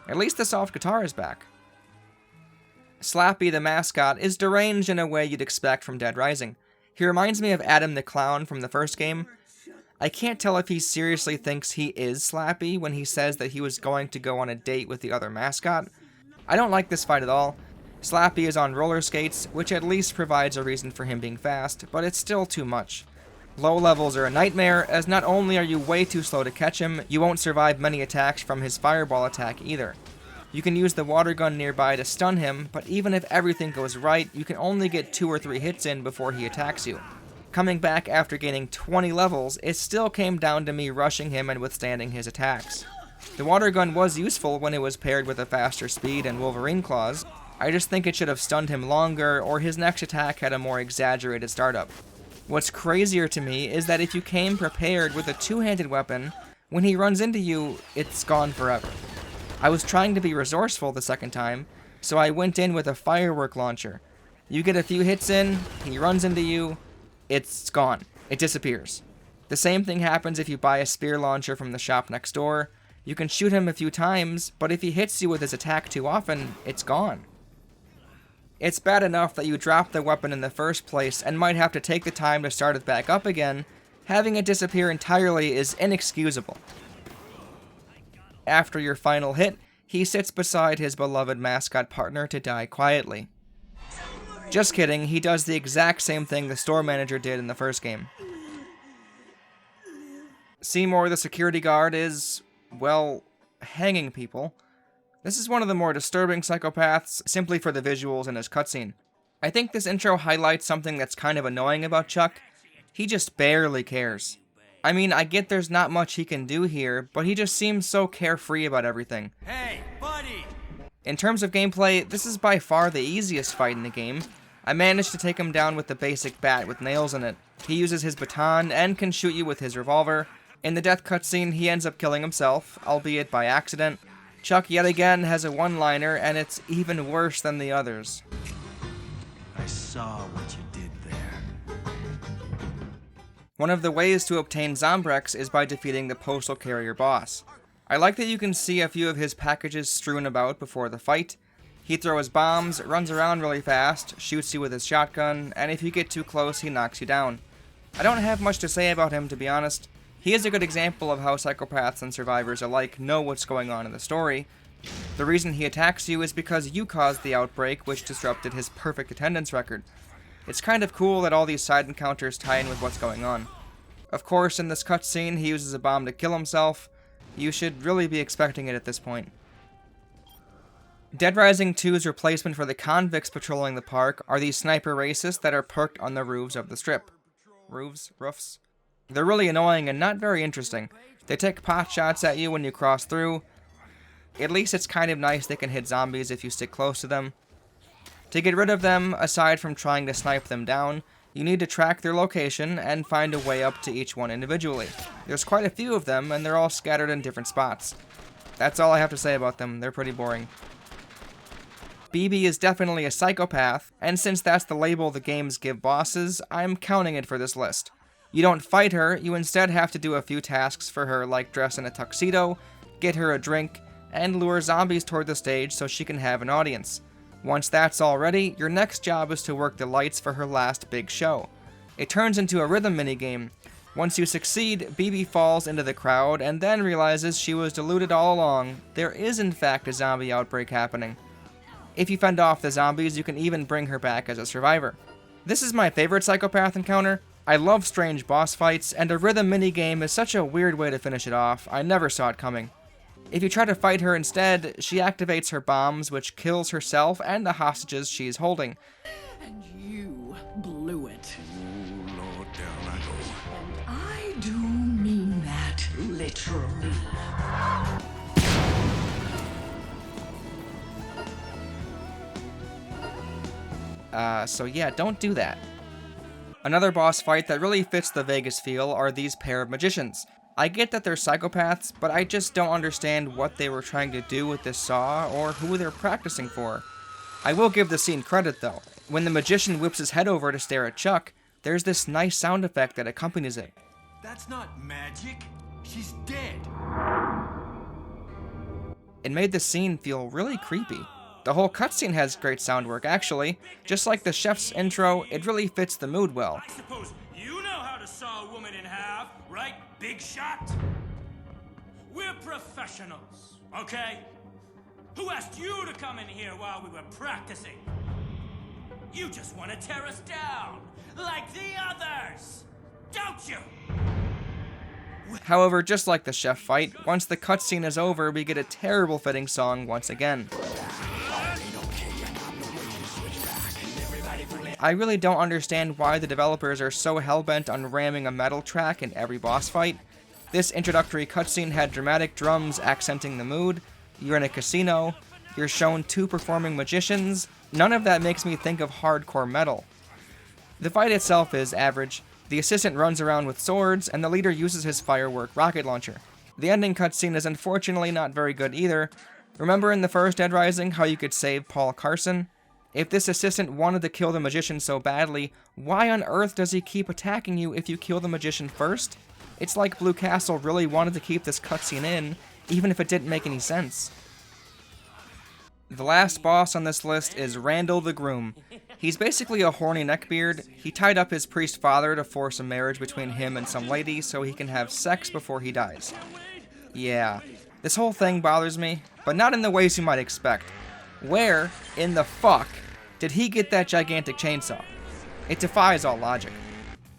At least the soft guitar is back. Slappy the mascot is deranged in a way you'd expect from Dead Rising. He reminds me of Adam the Clown from the first game. I can't tell if he seriously thinks he is Slappy when he says that he was going to go on a date with the other mascot. I don't like this fight at all. Slappy is on roller skates, which at least provides a reason for him being fast, but it's still too much. Low levels are a nightmare, as not only are you way too slow to catch him, you won't survive many attacks from his fireball attack either. You can use the water gun nearby to stun him, but even if everything goes right, you can only get 2 or 3 hits in before he attacks you. Coming back after gaining 20 levels, it still came down to me rushing him and withstanding his attacks. The water gun was useful when it was paired with a faster speed and Wolverine claws. I just think it should have stunned him longer, or his next attack had a more exaggerated startup. What's crazier to me is that if you came prepared with a two-handed weapon, when he runs into you, it's gone forever. I was trying to be resourceful the second time, so I went in with a firework launcher. You get a few hits in, he runs into you, it's gone. It disappears. The same thing happens if you buy a spear launcher from the shop next door. You can shoot him a few times, but if he hits you with his attack too often, it's gone. It's bad enough that you dropped the weapon in the first place and might have to take the time to start it back up again. Having it disappear entirely is inexcusable. After your final hit, he sits beside his beloved mascot partner to die quietly. Just kidding, he does the exact same thing the store manager did in the first game. Seymour the security guard is, well, hanging people. This is one of the more disturbing psychopaths, simply for the visuals in his cutscene. I think this intro highlights something that's kind of annoying about Chuck. He just barely cares. I mean, I get there's not much he can do here, but he just seems so carefree about everything. Hey, buddy! In terms of gameplay, this is by far the easiest fight in the game. I managed to take him down with the basic bat with nails in it. He uses his baton and can shoot you with his revolver. In the death cutscene, he ends up killing himself, albeit by accident. Chuck yet again has a one-liner, and it's even worse than the others. I saw what you did there. One of the ways to obtain Zombrex is by defeating the postal carrier boss. I like that you can see a few of his packages strewn about before the fight. He throws bombs, runs around really fast, shoots you with his shotgun, and if you get too close, he knocks you down. I don't have much to say about him, to be honest. He is a good example of how psychopaths and survivors alike know what's going on in the story. The reason he attacks you is because you caused the outbreak, which disrupted his perfect attendance record. It's kind of cool that all these side encounters tie in with what's going on. Of course, in this cutscene, he uses a bomb to kill himself. You should really be expecting it at this point. Dead Rising 2's replacement for the convicts patrolling the park are these sniper racists that are perked on the roofs of the strip. Roofs? They're really annoying and not very interesting. They take pot shots at you when you cross through. At least it's kind of nice they can hit zombies if you stick close to them. To get rid of them, aside from trying to snipe them down, you need to track their location and find a way up to each one individually. There's quite a few of them, and they're all scattered in different spots. That's all I have to say about them. They're pretty boring. BB is definitely a psychopath, and since that's the label the games give bosses, I'm counting it for this list. You don't fight her, you instead have to do a few tasks for her, like dress in a tuxedo, get her a drink, and lure zombies toward the stage so she can have an audience. Once that's all ready, your next job is to work the lights for her last big show. It turns into a rhythm minigame. Once you succeed, BB falls into the crowd and then realizes she was deluded all along. There is in fact a zombie outbreak happening. If you fend off the zombies, you can even bring her back as a survivor. This is my favorite psychopath encounter. I love strange boss fights, and a rhythm minigame is such a weird way to finish it off. I never saw it coming. If you try to fight her instead, she activates her bombs, which kills herself and the hostages she's holding. And you blew it. Oh, Lord, down I go. I do mean that literally. So yeah, don't do that. Another boss fight that really fits the Vegas feel are these pair of magicians. I get that they're psychopaths, but I just don't understand what they were trying to do with this saw or who they're practicing for. I will give the scene credit though. When the magician whips his head over to stare at Chuck, there's this nice sound effect that accompanies it. That's not magic. She's dead. It made the scene feel really creepy. The whole cutscene has great sound work, actually. Just like the chef's intro, it really fits the mood well. I suppose you know how to saw a woman in half, right, big shot? We're professionals, okay? Who asked you to come in here while we were practicing? You just want to tear us down, like the others, don't you? However, just like the chef fight, once the cutscene is over, we get a terrible fitting song once again. I really don't understand why the developers are so hellbent on ramming a metal track in every boss fight. This introductory cutscene had dramatic drums accenting the mood. You're in a casino. You're shown two performing magicians. None of that makes me think of hardcore metal. The fight itself is average. The assistant runs around with swords, and the leader uses his firework rocket launcher. The ending cutscene is unfortunately not very good either. Remember in the first Dead Rising how you could save Paul Carson? If this assistant wanted to kill the magician so badly, why on earth does he keep attacking you if you kill the magician first? It's like Blue Castle really wanted to keep this cutscene in, even if it didn't make any sense. The last boss on this list is Randall the Groom. He's basically a horny neckbeard. He tied up his priest father to force a marriage between him and some lady so he can have sex before he dies. Yeah, this whole thing bothers me, but not in the ways you might expect. Where in the fuck did he get that gigantic chainsaw? It defies all logic.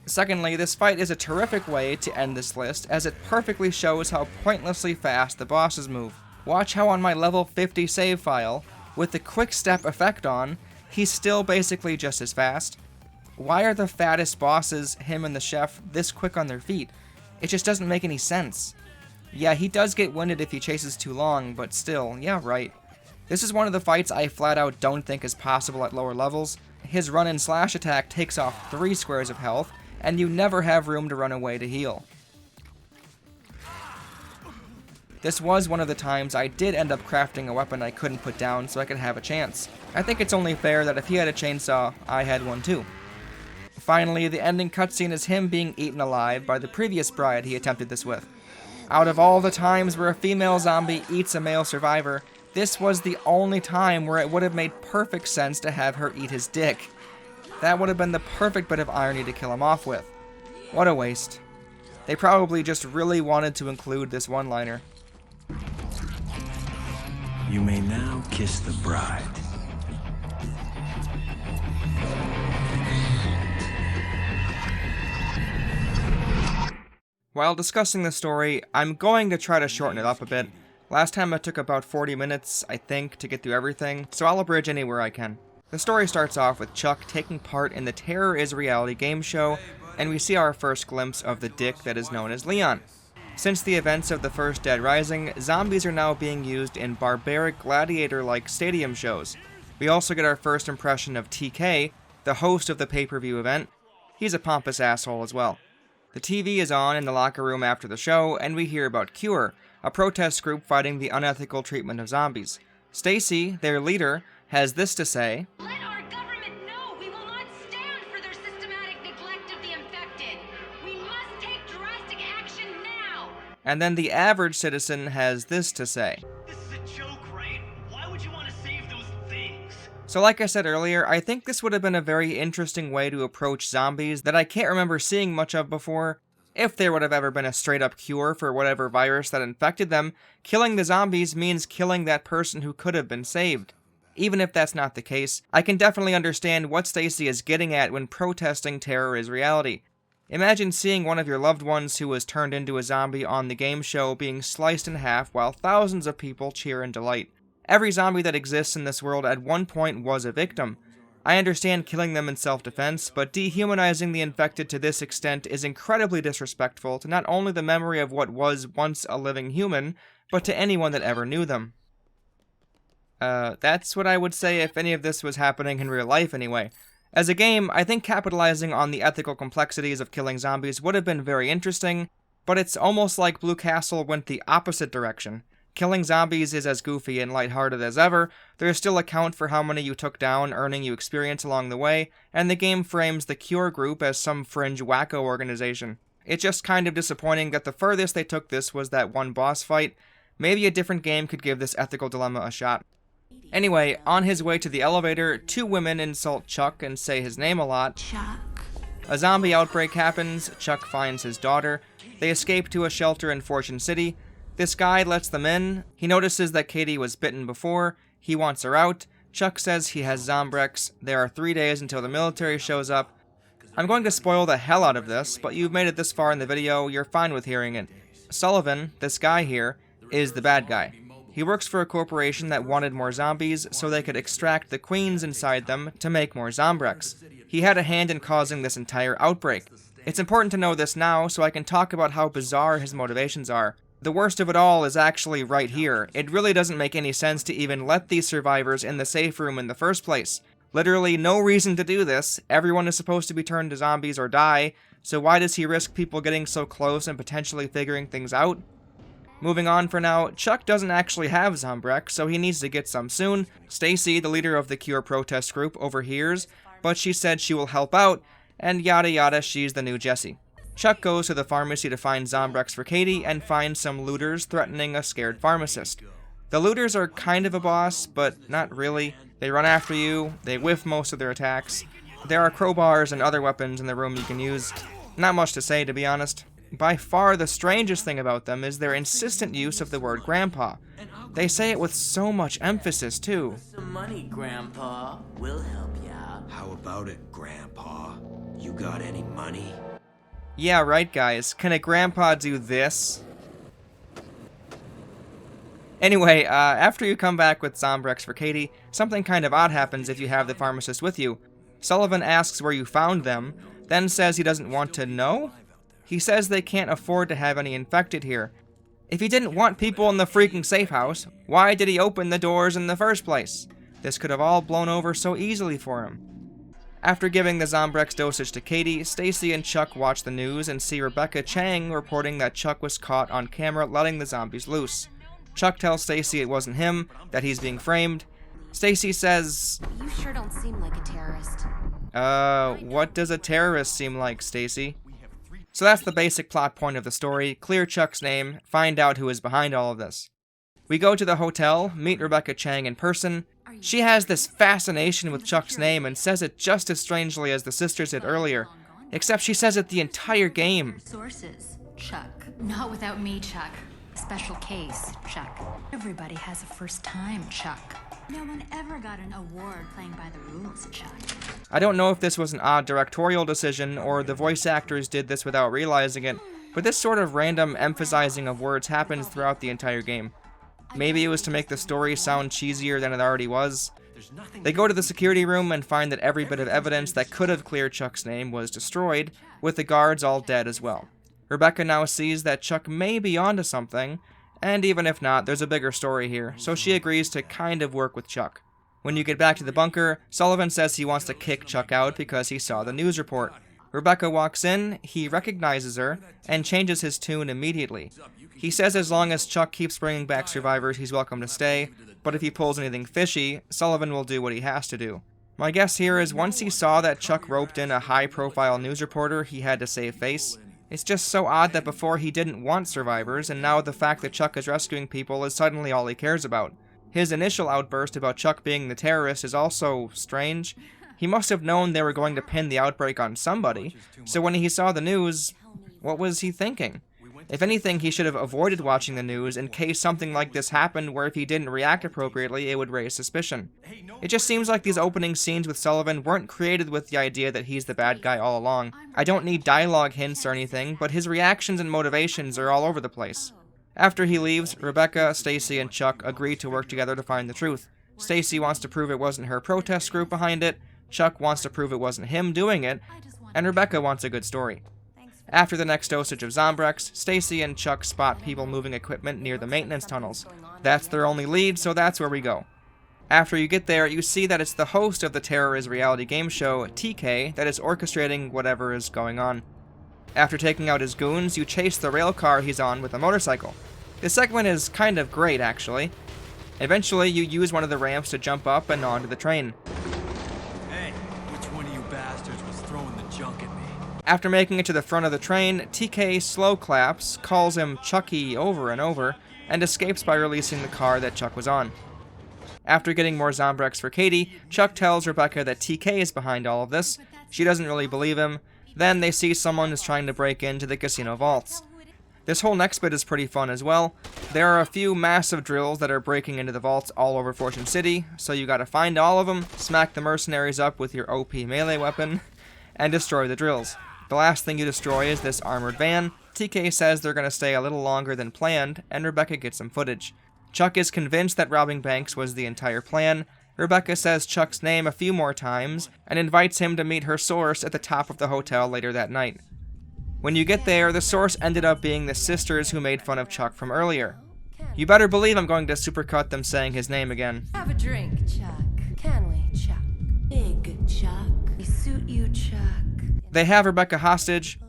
Secondly, this fight is a terrific way to end this list, as it perfectly shows how pointlessly fast the bosses move. Watch how on my level 50 save file, with the quick step effect on, he's still basically just as fast. Why are the fattest bosses, him and the chef, this quick on their feet? It just doesn't make any sense. Yeah, he does get winded if he chases too long, but still, yeah, right. This is one of the fights I flat out don't think is possible at lower levels. His run and slash attack takes off 3 squares of health, and you never have room to run away to heal. This was one of the times I did end up crafting a weapon I couldn't put down so I could have a chance. I think it's only fair that if he had a chainsaw, I had one too. Finally, the ending cutscene is him being eaten alive by the previous bride he attempted this with. Out of all the times where a female zombie eats a male survivor, this was the only time where it would have made perfect sense to have her eat his dick. That would have been the perfect bit of irony to kill him off with. What a waste. They probably just really wanted to include this one-liner. You may now kiss the bride. While discussing the story, I'm going to try to shorten it up a bit. Last time it took about 40 minutes, I think, to get through everything, so I'll abridge anywhere I can. The story starts off with Chuck taking part in the Terror is Reality game show, and we see our first glimpse of the dick that is known as Leon. Since the events of the first Dead Rising, zombies are now being used in barbaric gladiator-like stadium shows. We also get our first impression of TK, the host of the pay-per-view event. He's a pompous asshole as well. The TV is on in the locker room after the show, and we hear about Cure, a protest group fighting the unethical treatment of zombies. Stacy, their leader, has this to say: Let our government know we will not stand for their systematic neglect of the infected. We must take drastic action now. And then the average citizen has this to say. This is a joke, right? Why would you want to save those things? So like I said earlier, I think this would have been a very interesting way to approach zombies that I can't remember seeing much of before. If there would have ever been a straight-up cure for whatever virus that infected them, killing the zombies means killing that person who could have been saved. Even if that's not the case, I can definitely understand what Stacy is getting at when protesting Terror is Reality. Imagine seeing one of your loved ones who was turned into a zombie on the game show being sliced in half while thousands of people cheer in delight. Every zombie that exists in this world at one point was a victim. I understand killing them in self-defense, but dehumanizing the infected to this extent is incredibly disrespectful to not only the memory of what was once a living human, but to anyone that ever knew them. That's what I would say if any of this was happening in real life anyway. As a game, I think capitalizing on the ethical complexities of killing zombies would have been very interesting, but it's almost like Blue Castle went the opposite direction. Killing zombies is as goofy and lighthearted as ever, there's still a count for how many you took down, earning you experience along the way, and the game frames the Cure group as some fringe wacko organization. It's just kind of disappointing that the furthest they took this was that one boss fight. Maybe a different game could give this ethical dilemma a shot. Anyway, on his way to the elevator, 2 women insult Chuck and say his name a lot. Chuck. A zombie outbreak happens, Chuck finds his daughter. They escape to a shelter in Fortune City. This guy lets them in. He notices that Katie was bitten before. He wants her out. Chuck says he has Zombrex. There are 3 days until the military shows up. I'm going to spoil the hell out of this, but you've made it this far in the video, you're fine with hearing it. Sullivan, this guy here, is the bad guy. He works for a corporation that wanted more zombies so they could extract the queens inside them to make more Zombrex. He had a hand in causing this entire outbreak. It's important to know this now so I can talk about how bizarre his motivations are. The worst of it all is actually right here. It really doesn't make any sense to even let these survivors in the safe room in the first place. Literally no reason to do this. Everyone is supposed to be turned to zombies or die, so why does he risk people getting so close and potentially figuring things out? Moving on for now, Chuck doesn't actually have Zombrex, so he needs to get some soon. Stacy, the leader of the Cure protest group, overhears, but she said she will help out, and yada yada, she's the new Jessie. Chuck goes to the pharmacy to find Zombrex for Katie and finds some looters threatening a scared pharmacist. The looters are kind of a boss, but not really. They run after you, they whiff most of their attacks. There are crowbars and other weapons in the room you can use. Not much to say, to be honest. By far the strangest thing about them is their insistent use of the word grandpa. They say it with so much emphasis, too. Some money, Grandpa. We'll help you out. How about it, Grandpa? You got any money? Yeah, right, guys. Can a grandpa do this? Anyway, after you come back with Zombrex for Katie, something kind of odd happens if you have the pharmacist with you. Sullivan asks where you found them, then says he doesn't want to know? He says they can't afford to have any infected here. If he didn't want people in the freaking safe house, why did he open the doors in the first place? This could have all blown over so easily for him. After giving the Zombrex dosage to Katie, Stacy and Chuck watch the news and see Rebecca Chang reporting that Chuck was caught on camera letting the zombies loose. Chuck tells Stacy it wasn't him, that he's being framed. Stacy says, You sure don't seem like a terrorist. What does a terrorist seem like, Stacy? So that's the basic plot point of the story. Clear Chuck's name, find out who is behind all of this. We go to the hotel, meet Rebecca Chang in person. She has this fascination with Chuck's name and says it just as strangely as the sisters did earlier, except she says it the entire game. Sources, Chuck. Not without me, Chuck. Special case, Chuck. Everybody has a first time, Chuck. No one ever got an award playing by the rules, Chuck. I don't know if this was an odd directorial decision or the voice actors did this without realizing it, but this sort of random emphasizing of words happens throughout the entire game. Maybe it was to make the story sound cheesier than it already was. They go to the security room and find that every bit of evidence that could have cleared Chuck's name was destroyed, with the guards all dead as well. Rebecca now sees that Chuck may be onto something, and even if not, there's a bigger story here, so she agrees to kind of work with Chuck. When you get back to the bunker, Sullivan says he wants to kick Chuck out because he saw the news report. Rebecca walks in, he recognizes her, and changes his tune immediately. He says as long as Chuck keeps bringing back survivors, he's welcome to stay, but if he pulls anything fishy, Sullivan will do what he has to do. My guess here is once he saw that Chuck roped in a high-profile news reporter, he had to save face. It's just so odd that before he didn't want survivors, and now the fact that Chuck is rescuing people is suddenly all he cares about. His initial outburst about Chuck being the terrorist is also strange. He must have known they were going to pin the outbreak on somebody, so when he saw the news, what was he thinking? If anything, he should have avoided watching the news in case something like this happened where if he didn't react appropriately, it would raise suspicion. It just seems like these opening scenes with Sullivan weren't created with the idea that he's the bad guy all along. I don't need dialogue hints or anything, but his reactions and motivations are all over the place. After he leaves, Rebecca, Stacy, and Chuck agree to work together to find the truth. Stacy wants to prove it wasn't her protest group behind it, Chuck wants to prove it wasn't him doing it, and Rebecca wants a good story. After the next dosage of Zombrex, Stacy and Chuck spot people moving equipment near the maintenance tunnels. That's their only lead, so that's where we go. After you get there, you see that it's the host of the Terror is Reality game show, TK, that is orchestrating whatever is going on. After taking out his goons, you chase the rail car he's on with a motorcycle. This segment is kind of great, actually. Eventually, you use one of the ramps to jump up and onto the train. Hey, which one of you bastards was throwing the junk at me? After making it to the front of the train, TK slow claps, calls him Chucky over and over, and escapes by releasing the car that Chuck was on. After getting more Zombrex for Katie, Chuck tells Rebecca that TK is behind all of this. She doesn't really believe him. Then they see someone is trying to break into the casino vaults. This whole next bit is pretty fun as well. There are a few massive drills that are breaking into the vaults all over Fortune City, so you gotta find all of them, smack the mercenaries up with your OP melee weapon, and destroy the drills. The last thing you destroy is this armored van. TK says they're gonna stay a little longer than planned, and Rebecca gets some footage. Chuck is convinced that robbing banks was the entire plan. Rebecca says Chuck's name a few more times, and invites him to meet her source at the top of the hotel later that night. When you get there, the source ended up being the sisters who made fun of Chuck from earlier. You better believe I'm going to supercut them saying his name again. Have a drink, Chuck. Can we, Chuck? Big Chuck. We suit you, Chuck. They have Rebecca hostage.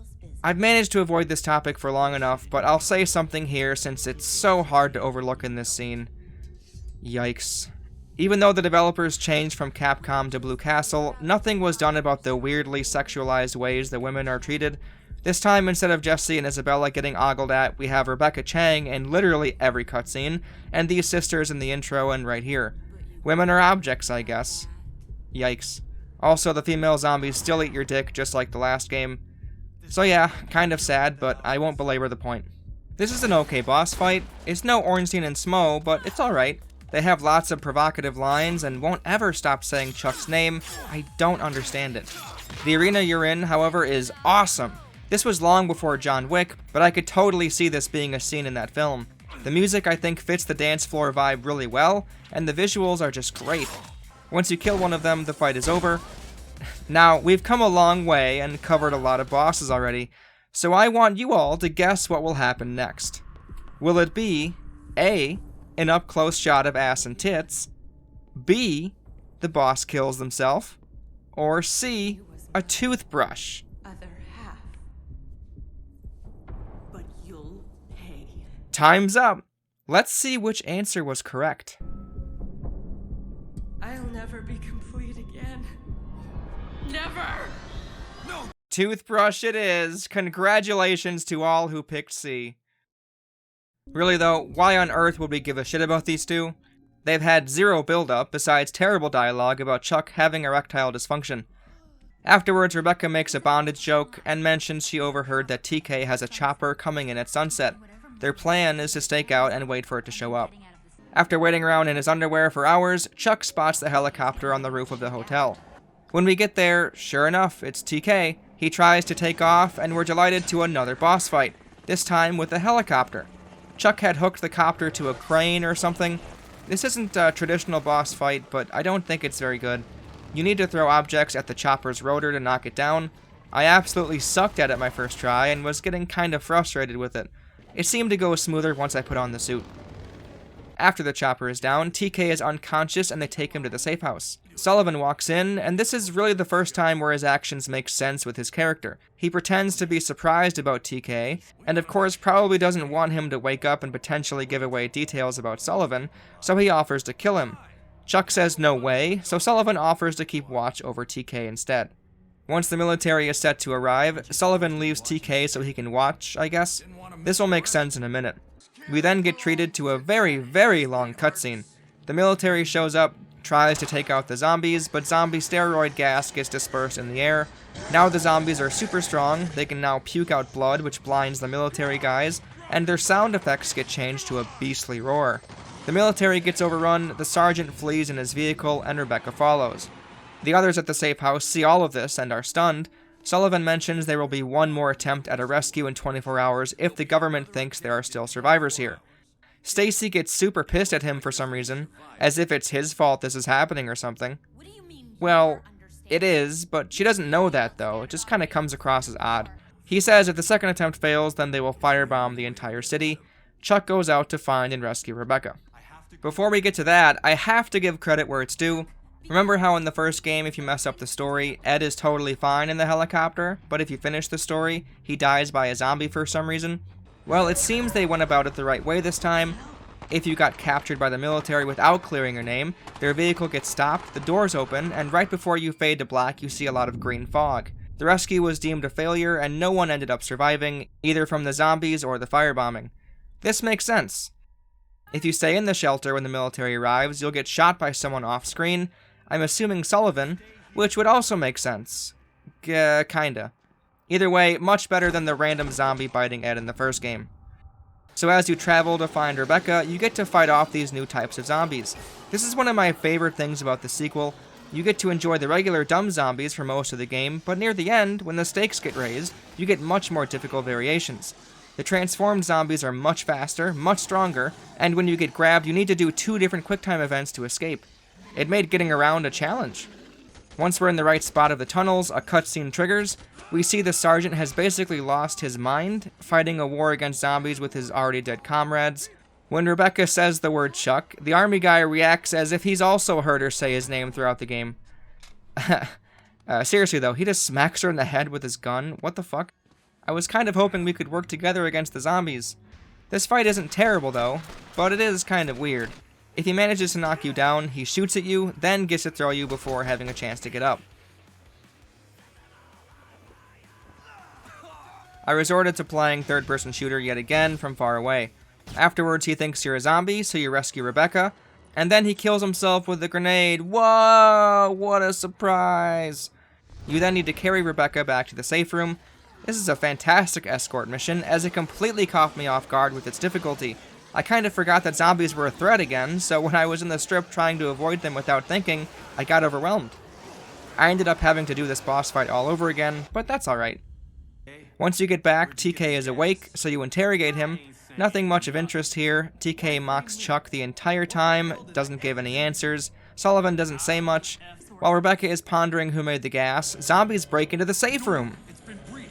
I've managed to avoid this topic for long enough, but I'll say something here since it's so hard to overlook in this scene. Yikes. Even though the developers changed from Capcom to Blue Castle, nothing was done about the weirdly sexualized ways the women are treated. This time, instead of Jesse and Isabella getting ogled at, we have Rebecca Chang in literally every cutscene, and these sisters in the intro and right here. Women are objects, I guess. Yikes. Also, the female zombies still eat your dick, just like the last game. So yeah, kind of sad, but I won't belabor the point. This is an okay boss fight. It's no Ornstein and Smo, but it's alright. They have lots of provocative lines and won't ever stop saying Chuck's name. I don't understand it. The arena you're in, however, is awesome. This was long before John Wick, but I could totally see this being a scene in that film. The music, I think, fits the dance floor vibe really well, and the visuals are just great. Once you kill one of them, the fight is over. Now, we've come a long way and covered a lot of bosses already, so I want you all to guess what will happen next. Will it be A, an up-close shot of ass and tits, B, the boss kills himself, or C, a toothbrush? Time's up. Let's see which answer was correct. I'll never be complete again. Never! No! Toothbrush it is. Congratulations to all who picked C. Really though, why on earth would we give a shit about these two? They've had zero build-up besides terrible dialogue about Chuck having erectile dysfunction. Afterwards, Rebecca makes a bondage joke and mentions she overheard that TK has a chopper coming in at sunset. Their plan is to stake out and wait for it to show up. After waiting around in his underwear for hours, Chuck spots the helicopter on the roof of the hotel. When we get there, sure enough, it's TK. He tries to take off, and we're delighted to another boss fight, this time with a helicopter. Chuck had hooked the copter to a crane or something. This isn't a traditional boss fight, but I don't think it's very good. You need to throw objects at the chopper's rotor to knock it down. I absolutely sucked at it my first try, and was getting kind of frustrated with it. It seemed to go smoother once I put on the suit. After the chopper is down, TK is unconscious and they take him to the safe house. Sullivan walks in, and this is really the first time where his actions make sense with his character. He pretends to be surprised about TK, and of course probably doesn't want him to wake up and potentially give away details about Sullivan, so he offers to kill him. Chuck says no way, so Sullivan offers to keep watch over TK instead. Once the military is set to arrive, Sullivan leaves TK so he can watch, I guess. This will make sense in a minute. We then get treated to a very, very long cutscene. The military shows up, tries to take out the zombies, but zombie steroid gas gets dispersed in the air. Now the zombies are super strong, they can now puke out blood which blinds the military guys, and their sound effects get changed to a beastly roar. The military gets overrun, the sergeant flees in his vehicle, and Rebecca follows. The others at the safe house see all of this and are stunned. Sullivan mentions there will be one more attempt at a rescue in 24 hours if the government thinks there are still survivors here. Stacy gets super pissed at him for some reason, as if it's his fault this is happening or something. Well, it is, but she doesn't know that though. It just kind of comes across as odd. He says if the second attempt fails, then they will firebomb the entire city. Chuck goes out to find and rescue Rebecca. Before we get to that, I have to give credit where it's due. Remember how in the first game, if you mess up the story, Ed is totally fine in the helicopter, but if you finish the story, he dies by a zombie for some reason? Well, it seems they went about it the right way this time. If you got captured by the military without clearing your name, their vehicle gets stopped, the doors open, and right before you fade to black, you see a lot of green fog. The rescue was deemed a failure, and no one ended up surviving, either from the zombies or the firebombing. This makes sense. If you stay in the shelter when the military arrives, you'll get shot by someone off-screen. I'm assuming Sullivan, which would also make sense. Kinda. Either way, much better than the random zombie biting Ed in the first game. So as you travel to find Rebecca, you get to fight off these new types of zombies. This is one of my favorite things about the sequel. You get to enjoy the regular dumb zombies for most of the game, but near the end, when the stakes get raised, you get much more difficult variations. The transformed zombies are much faster, much stronger, and when you get grabbed, you need to do 2 different QuickTime events to escape. It made getting around a challenge. Once we're in the right spot of the tunnels, a cutscene triggers. We see the sergeant has basically lost his mind, fighting a war against zombies with his already dead comrades. When Rebecca says the word Chuck, the army guy reacts as if he's also heard her say his name throughout the game. Seriously though, he just smacks her in the head with his gun. What the fuck? I was kind of hoping we could work together against the zombies. This fight isn't terrible though, but it is kind of weird. If he manages to knock you down, he shoots at you, then gets to throw you before having a chance to get up. I resorted to playing third-person shooter yet again from far away. Afterwards, he thinks you're a zombie, so you rescue Rebecca, and then he kills himself with a grenade. Whoa! What a surprise! You then need to carry Rebecca back to the safe room. This is a fantastic escort mission, as it completely caught me off guard with its difficulty. I kind of forgot that zombies were a threat again, so when I was in the strip trying to avoid them without thinking, I got overwhelmed. I ended up having to do this boss fight all over again, but that's alright. Once you get back, TK is awake, so you interrogate him. Nothing much of interest here. TK mocks Chuck the entire time, doesn't give any answers. Sullivan doesn't say much. While Rebecca is pondering who made the gas, zombies break into the safe room.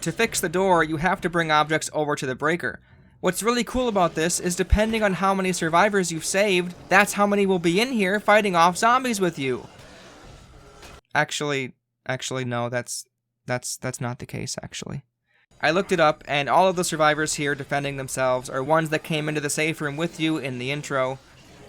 To fix the door, you have to bring objects over to the breaker. What's really cool about this is depending on how many survivors you've saved, that's how many will be in here fighting off zombies with you. Actually, no, that's not the case, actually. I looked it up, and all of the survivors here defending themselves are ones that came into the safe room with you in the intro,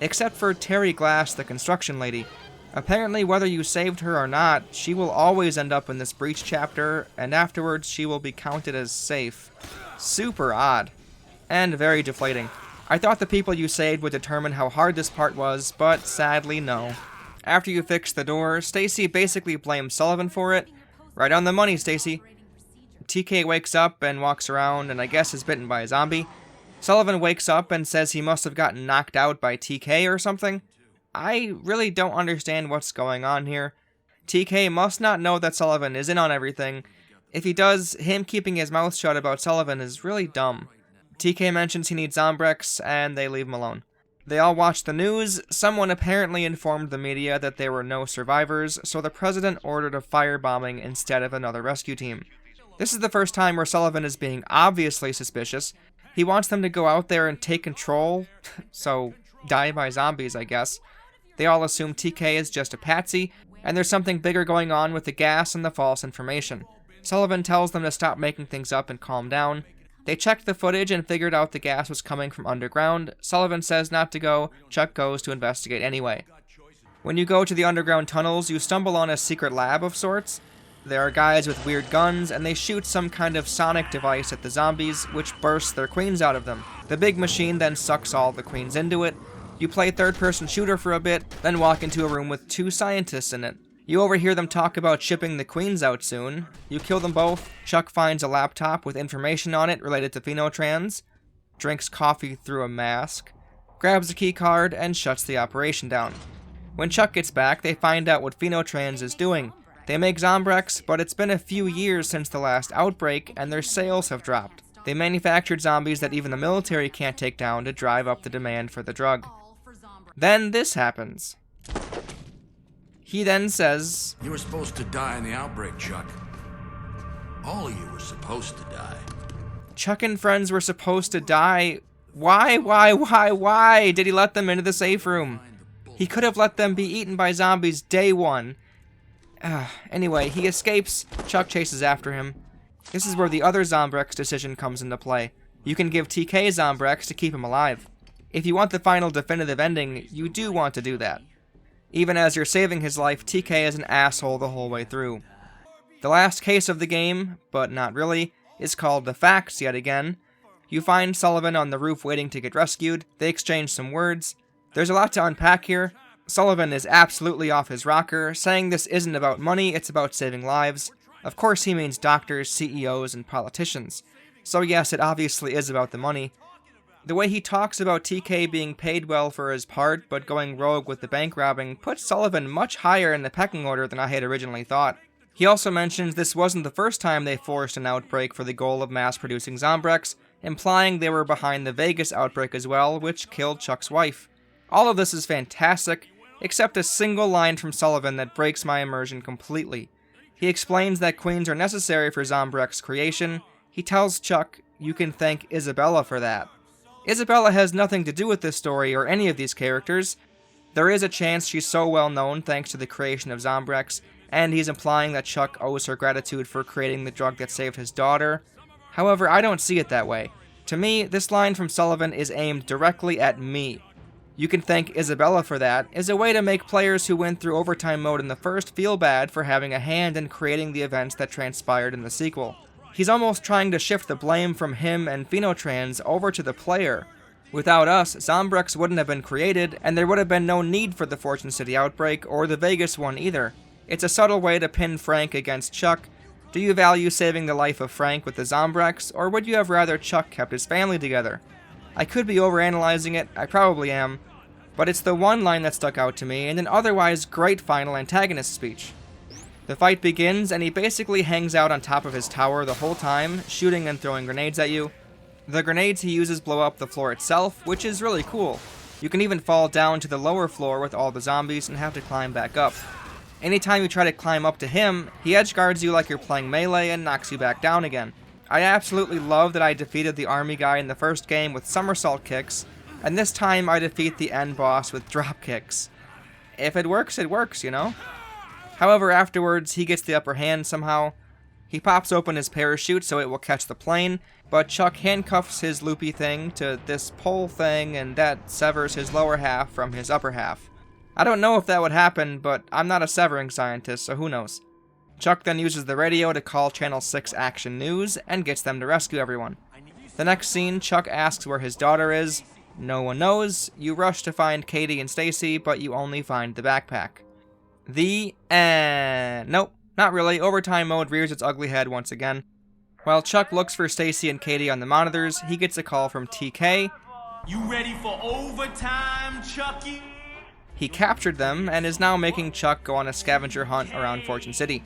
except for Terry Glass, the construction lady. Apparently, whether you saved her or not, she will always end up in this breach chapter, and afterwards she will be counted as safe. Super odd. And very deflating. I thought the people you saved would determine how hard this part was, but sadly no. After you fix the door, Stacy basically blames Sullivan for it. Right on the money, Stacy. TK wakes up and walks around and I guess is bitten by a zombie. Sullivan wakes up and says he must have gotten knocked out by TK or something. I really don't understand what's going on here. TK must not know that Sullivan is in on everything. If he does, him keeping his mouth shut about Sullivan is really dumb. TK mentions he needs Zombrex and they leave him alone. They all watch the news. Someone apparently informed the media that there were no survivors, so the president ordered a firebombing instead of another rescue team. This is the first time where Sullivan is being obviously suspicious. He wants them to go out there and take control, so die by zombies, I guess. They all assume TK is just a patsy, and there's something bigger going on with the gas and the false information. Sullivan tells them to stop making things up and calm down. They checked the footage and figured out the gas was coming from underground. Sullivan says not to go. Chuck goes to investigate anyway. When you go to the underground tunnels, you stumble on a secret lab of sorts. There are guys with weird guns, and they shoot some kind of sonic device at the zombies, which bursts their queens out of them. The big machine then sucks all the queens into it. You play third-person shooter for a bit, then walk into a room with 2 scientists in it. You overhear them talk about shipping the queens out soon. You kill them both. Chuck finds a laptop with information on it related to phenotrans, drinks coffee through a mask, grabs a key card, and shuts the operation down. When Chuck gets back, they find out what phenotrans is doing. They make Zombrex, but it's been a few years since the last outbreak, and their sales have dropped. They manufactured zombies that even the military can't take down to drive up the demand for the drug. Then this happens. He then says, "You were supposed to die in the outbreak, Chuck. All of you were supposed to die." Chuck and friends were supposed to die? Why did he let them into the safe room? He could have let them be eaten by zombies day one. Anyway, he escapes. Chuck chases after him. This is where the other Zombrex decision comes into play. You can give TK Zombrex to keep him alive. If you want the final definitive ending, you do want to do that. Even as you're saving his life, TK is an asshole the whole way through. The last case of the game, but not really, is called The Facts yet again. You find Sullivan on the roof waiting to get rescued. They exchange some words. There's a lot to unpack here. Sullivan is absolutely off his rocker, saying this isn't about money, it's about saving lives. Of course he means doctors, CEOs, and politicians. So yes, it obviously is about the money. The way he talks about TK being paid well for his part, but going rogue with the bank robbing, puts Sullivan much higher in the pecking order than I had originally thought. He also mentions this wasn't the first time they forced an outbreak for the goal of mass-producing Zombrex, implying they were behind the Vegas outbreak as well, which killed Chuck's wife. All of this is fantastic, except a single line from Sullivan that breaks my immersion completely. He explains that queens are necessary for Zombrex creation. He tells Chuck, "You can thank Isabella for that." Isabella has nothing to do with this story or any of these characters. There is a chance she's so well known thanks to the creation of Zombrex, and he's implying that Chuck owes her gratitude for creating the drug that saved his daughter. However, I don't see it that way. To me, this line from Sullivan is aimed directly at me. "You can thank Isabella for that" is a way to make players who went through overtime mode in the first feel bad for having a hand in creating the events that transpired in the sequel. He's almost trying to shift the blame from him and Phenotrans over to the player. Without us, Zombrex wouldn't have been created, and there would have been no need for the Fortune City outbreak or the Vegas one either. It's a subtle way to pin Frank against Chuck. Do you value saving the life of Frank with the Zombrex, or would you have rather Chuck kept his family together? I could be overanalyzing it, I probably am, but it's the one line that stuck out to me, and an otherwise great final antagonist speech. The fight begins, and he basically hangs out on top of his tower the whole time, shooting and throwing grenades at you. The grenades he uses blow up the floor itself, which is really cool. You can even fall down to the lower floor with all the zombies and have to climb back up. Anytime you try to climb up to him, he edge guards you like you're playing melee and knocks you back down again. I absolutely love that I defeated the army guy in the first game with somersault kicks, and this time I defeat the end boss with drop kicks. If it works, you know? However, afterwards, he gets the upper hand somehow. He pops open his parachute so it will catch the plane, but Chuck handcuffs his loopy thing to this pole thing, and that severs his lower half from his upper half. I don't know if that would happen, but I'm not a severing scientist, so who knows. Chuck then uses the radio to call Channel 6 Action News, and gets them to rescue everyone. The next scene, Chuck asks where his daughter is. No one knows. You rush to find Katie and Stacy, but you only find the backpack. The end. Nope, not really. Overtime mode rears its ugly head once again. While Chuck looks for Stacy and Katie on the monitors, he gets a call from TK. You ready for overtime, Chucky? He captured them, and is now making Chuck go on a scavenger hunt around Fortune City.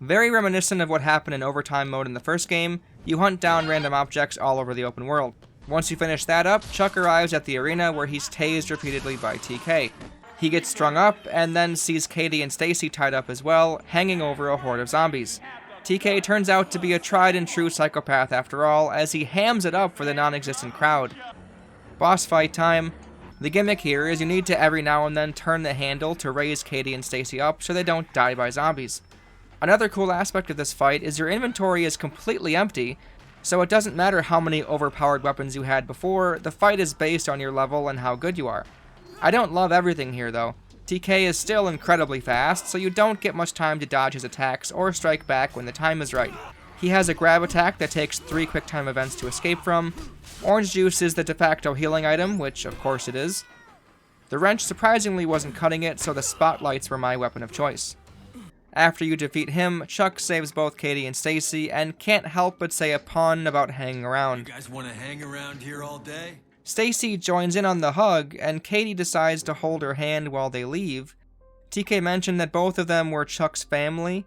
Very reminiscent of what happened in overtime mode in the first game, you hunt down random objects all over the open world. Once you finish that up, Chuck arrives at the arena where he's tased repeatedly by TK. He gets strung up, and then sees Katie and Stacy tied up as well, hanging over a horde of zombies. TK turns out to be a tried and true psychopath after all, as he hams it up for the non-existent crowd. Boss fight time. The gimmick here is you need to every now and then turn the handle to raise Katie and Stacy up so they don't die by zombies. Another cool aspect of this fight is your inventory is completely empty, so it doesn't matter how many overpowered weapons you had before, the fight is based on your level and how good you are. I don't love everything here though. TK is still incredibly fast, so you don't get much time to dodge his attacks or strike back when the time is right. He has a grab attack that takes 3 quick time events to escape from. Orange juice is the de facto healing item, which of course it is. The wrench surprisingly wasn't cutting it, so the spotlights were my weapon of choice. After you defeat him, Chuck saves both Katie and Stacy, and can't help but say a pun about hanging around. You guys want to hang around here all day? Stacy joins in on the hug, and Katie decides to hold her hand while they leave. TK mentioned that both of them were Chuck's family.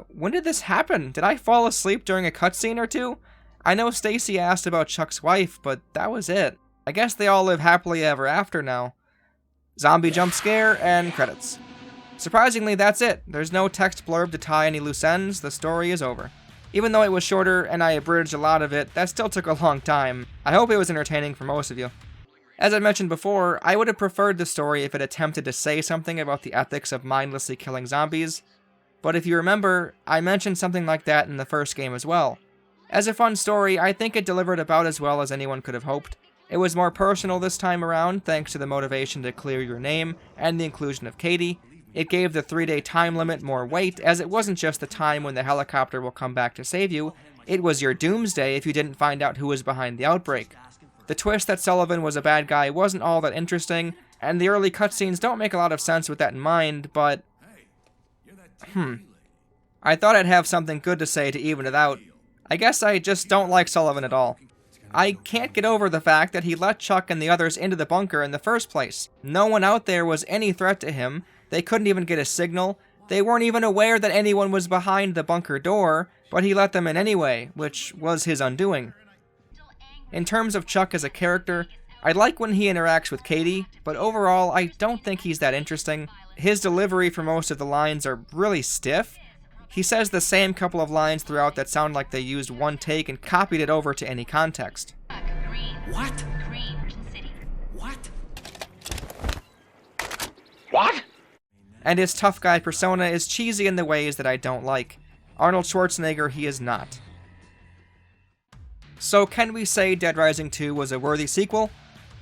When did this happen? Did I fall asleep during a cutscene or two? I know Stacy asked about Chuck's wife, but that was it. I guess they all live happily ever after now. Zombie jump scare, and credits. Surprisingly, that's it. There's no text blurb to tie any loose ends, the story is over. Even though it was shorter and I abridged a lot of it, that still took a long time. I hope it was entertaining for most of you. As I mentioned before, I would have preferred the story if it attempted to say something about the ethics of mindlessly killing zombies, but if you remember, I mentioned something like that in the first game as well. As a fun story, I think it delivered about as well as anyone could have hoped. It was more personal this time around thanks to the motivation to clear your name and the inclusion of Katie. It gave the 3-day time limit more weight, as it wasn't just the time when the helicopter will come back to save you, it was your doomsday if you didn't find out who was behind the outbreak. The twist that Sullivan was a bad guy wasn't all that interesting, and the early cutscenes don't make a lot of sense with that in mind, but... I thought I'd have something good to say to even it out. I guess I just don't like Sullivan at all. I can't get over the fact that he let Chuck and the others into the bunker in the first place. No one out there was any threat to him. They couldn't even get a signal. They weren't even aware that anyone was behind the bunker door, but he let them in anyway, which was his undoing. In terms of Chuck as a character, I like when he interacts with Katie, but overall I don't think he's that interesting. His delivery for most of the lines are really stiff. He says the same couple of lines throughout that sound like they used one take and copied it over to any context. What? What? What? And his tough guy persona is cheesy in the ways that I don't like. Arnold Schwarzenegger, he is not. So can we say Dead Rising 2 was a worthy sequel?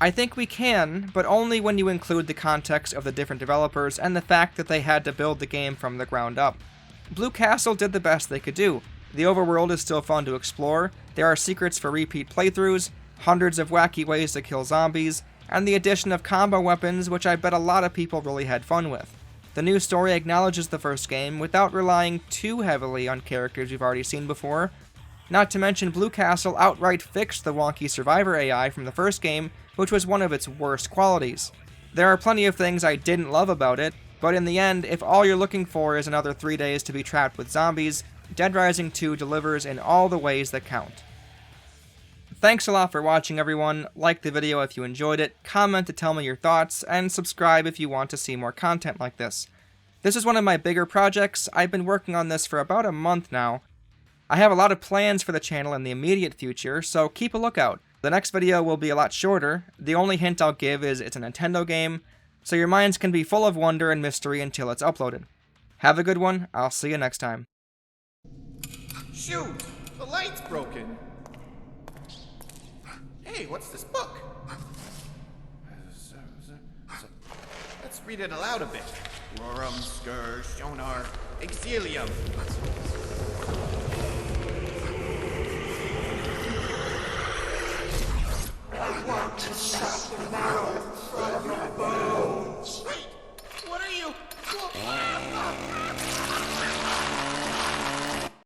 I think we can, but only when you include the context of the different developers and the fact that they had to build the game from the ground up. Blue Castle did the best they could do. The overworld is still fun to explore, there are secrets for repeat playthroughs, hundreds of wacky ways to kill zombies, and the addition of combo weapons which I bet a lot of people really had fun with. The new story acknowledges the first game without relying too heavily on characters you've already seen before. Not to mention Blue Castle outright fixed the wonky survivor AI from the first game, which was one of its worst qualities. There are plenty of things I didn't love about it, but in the end, if all you're looking for is another 3 days to be trapped with zombies, Dead Rising 2 delivers in all the ways that count. Thanks a lot for watching, everyone. Like the video if you enjoyed it, comment to tell me your thoughts, and subscribe if you want to see more content like this. This is one of my bigger projects. I've been working on this for about a month now. I have a lot of plans for the channel in the immediate future, so keep a lookout. The next video will be a lot shorter. The only hint I'll give is it's a Nintendo game, so your minds can be full of wonder and mystery until it's uploaded. Have a good one. I'll see you next time. Shoot! The light's broken! Hey, what's this book? Let's read it aloud a bit. Rorum, Scourge, Shonar, Exilium.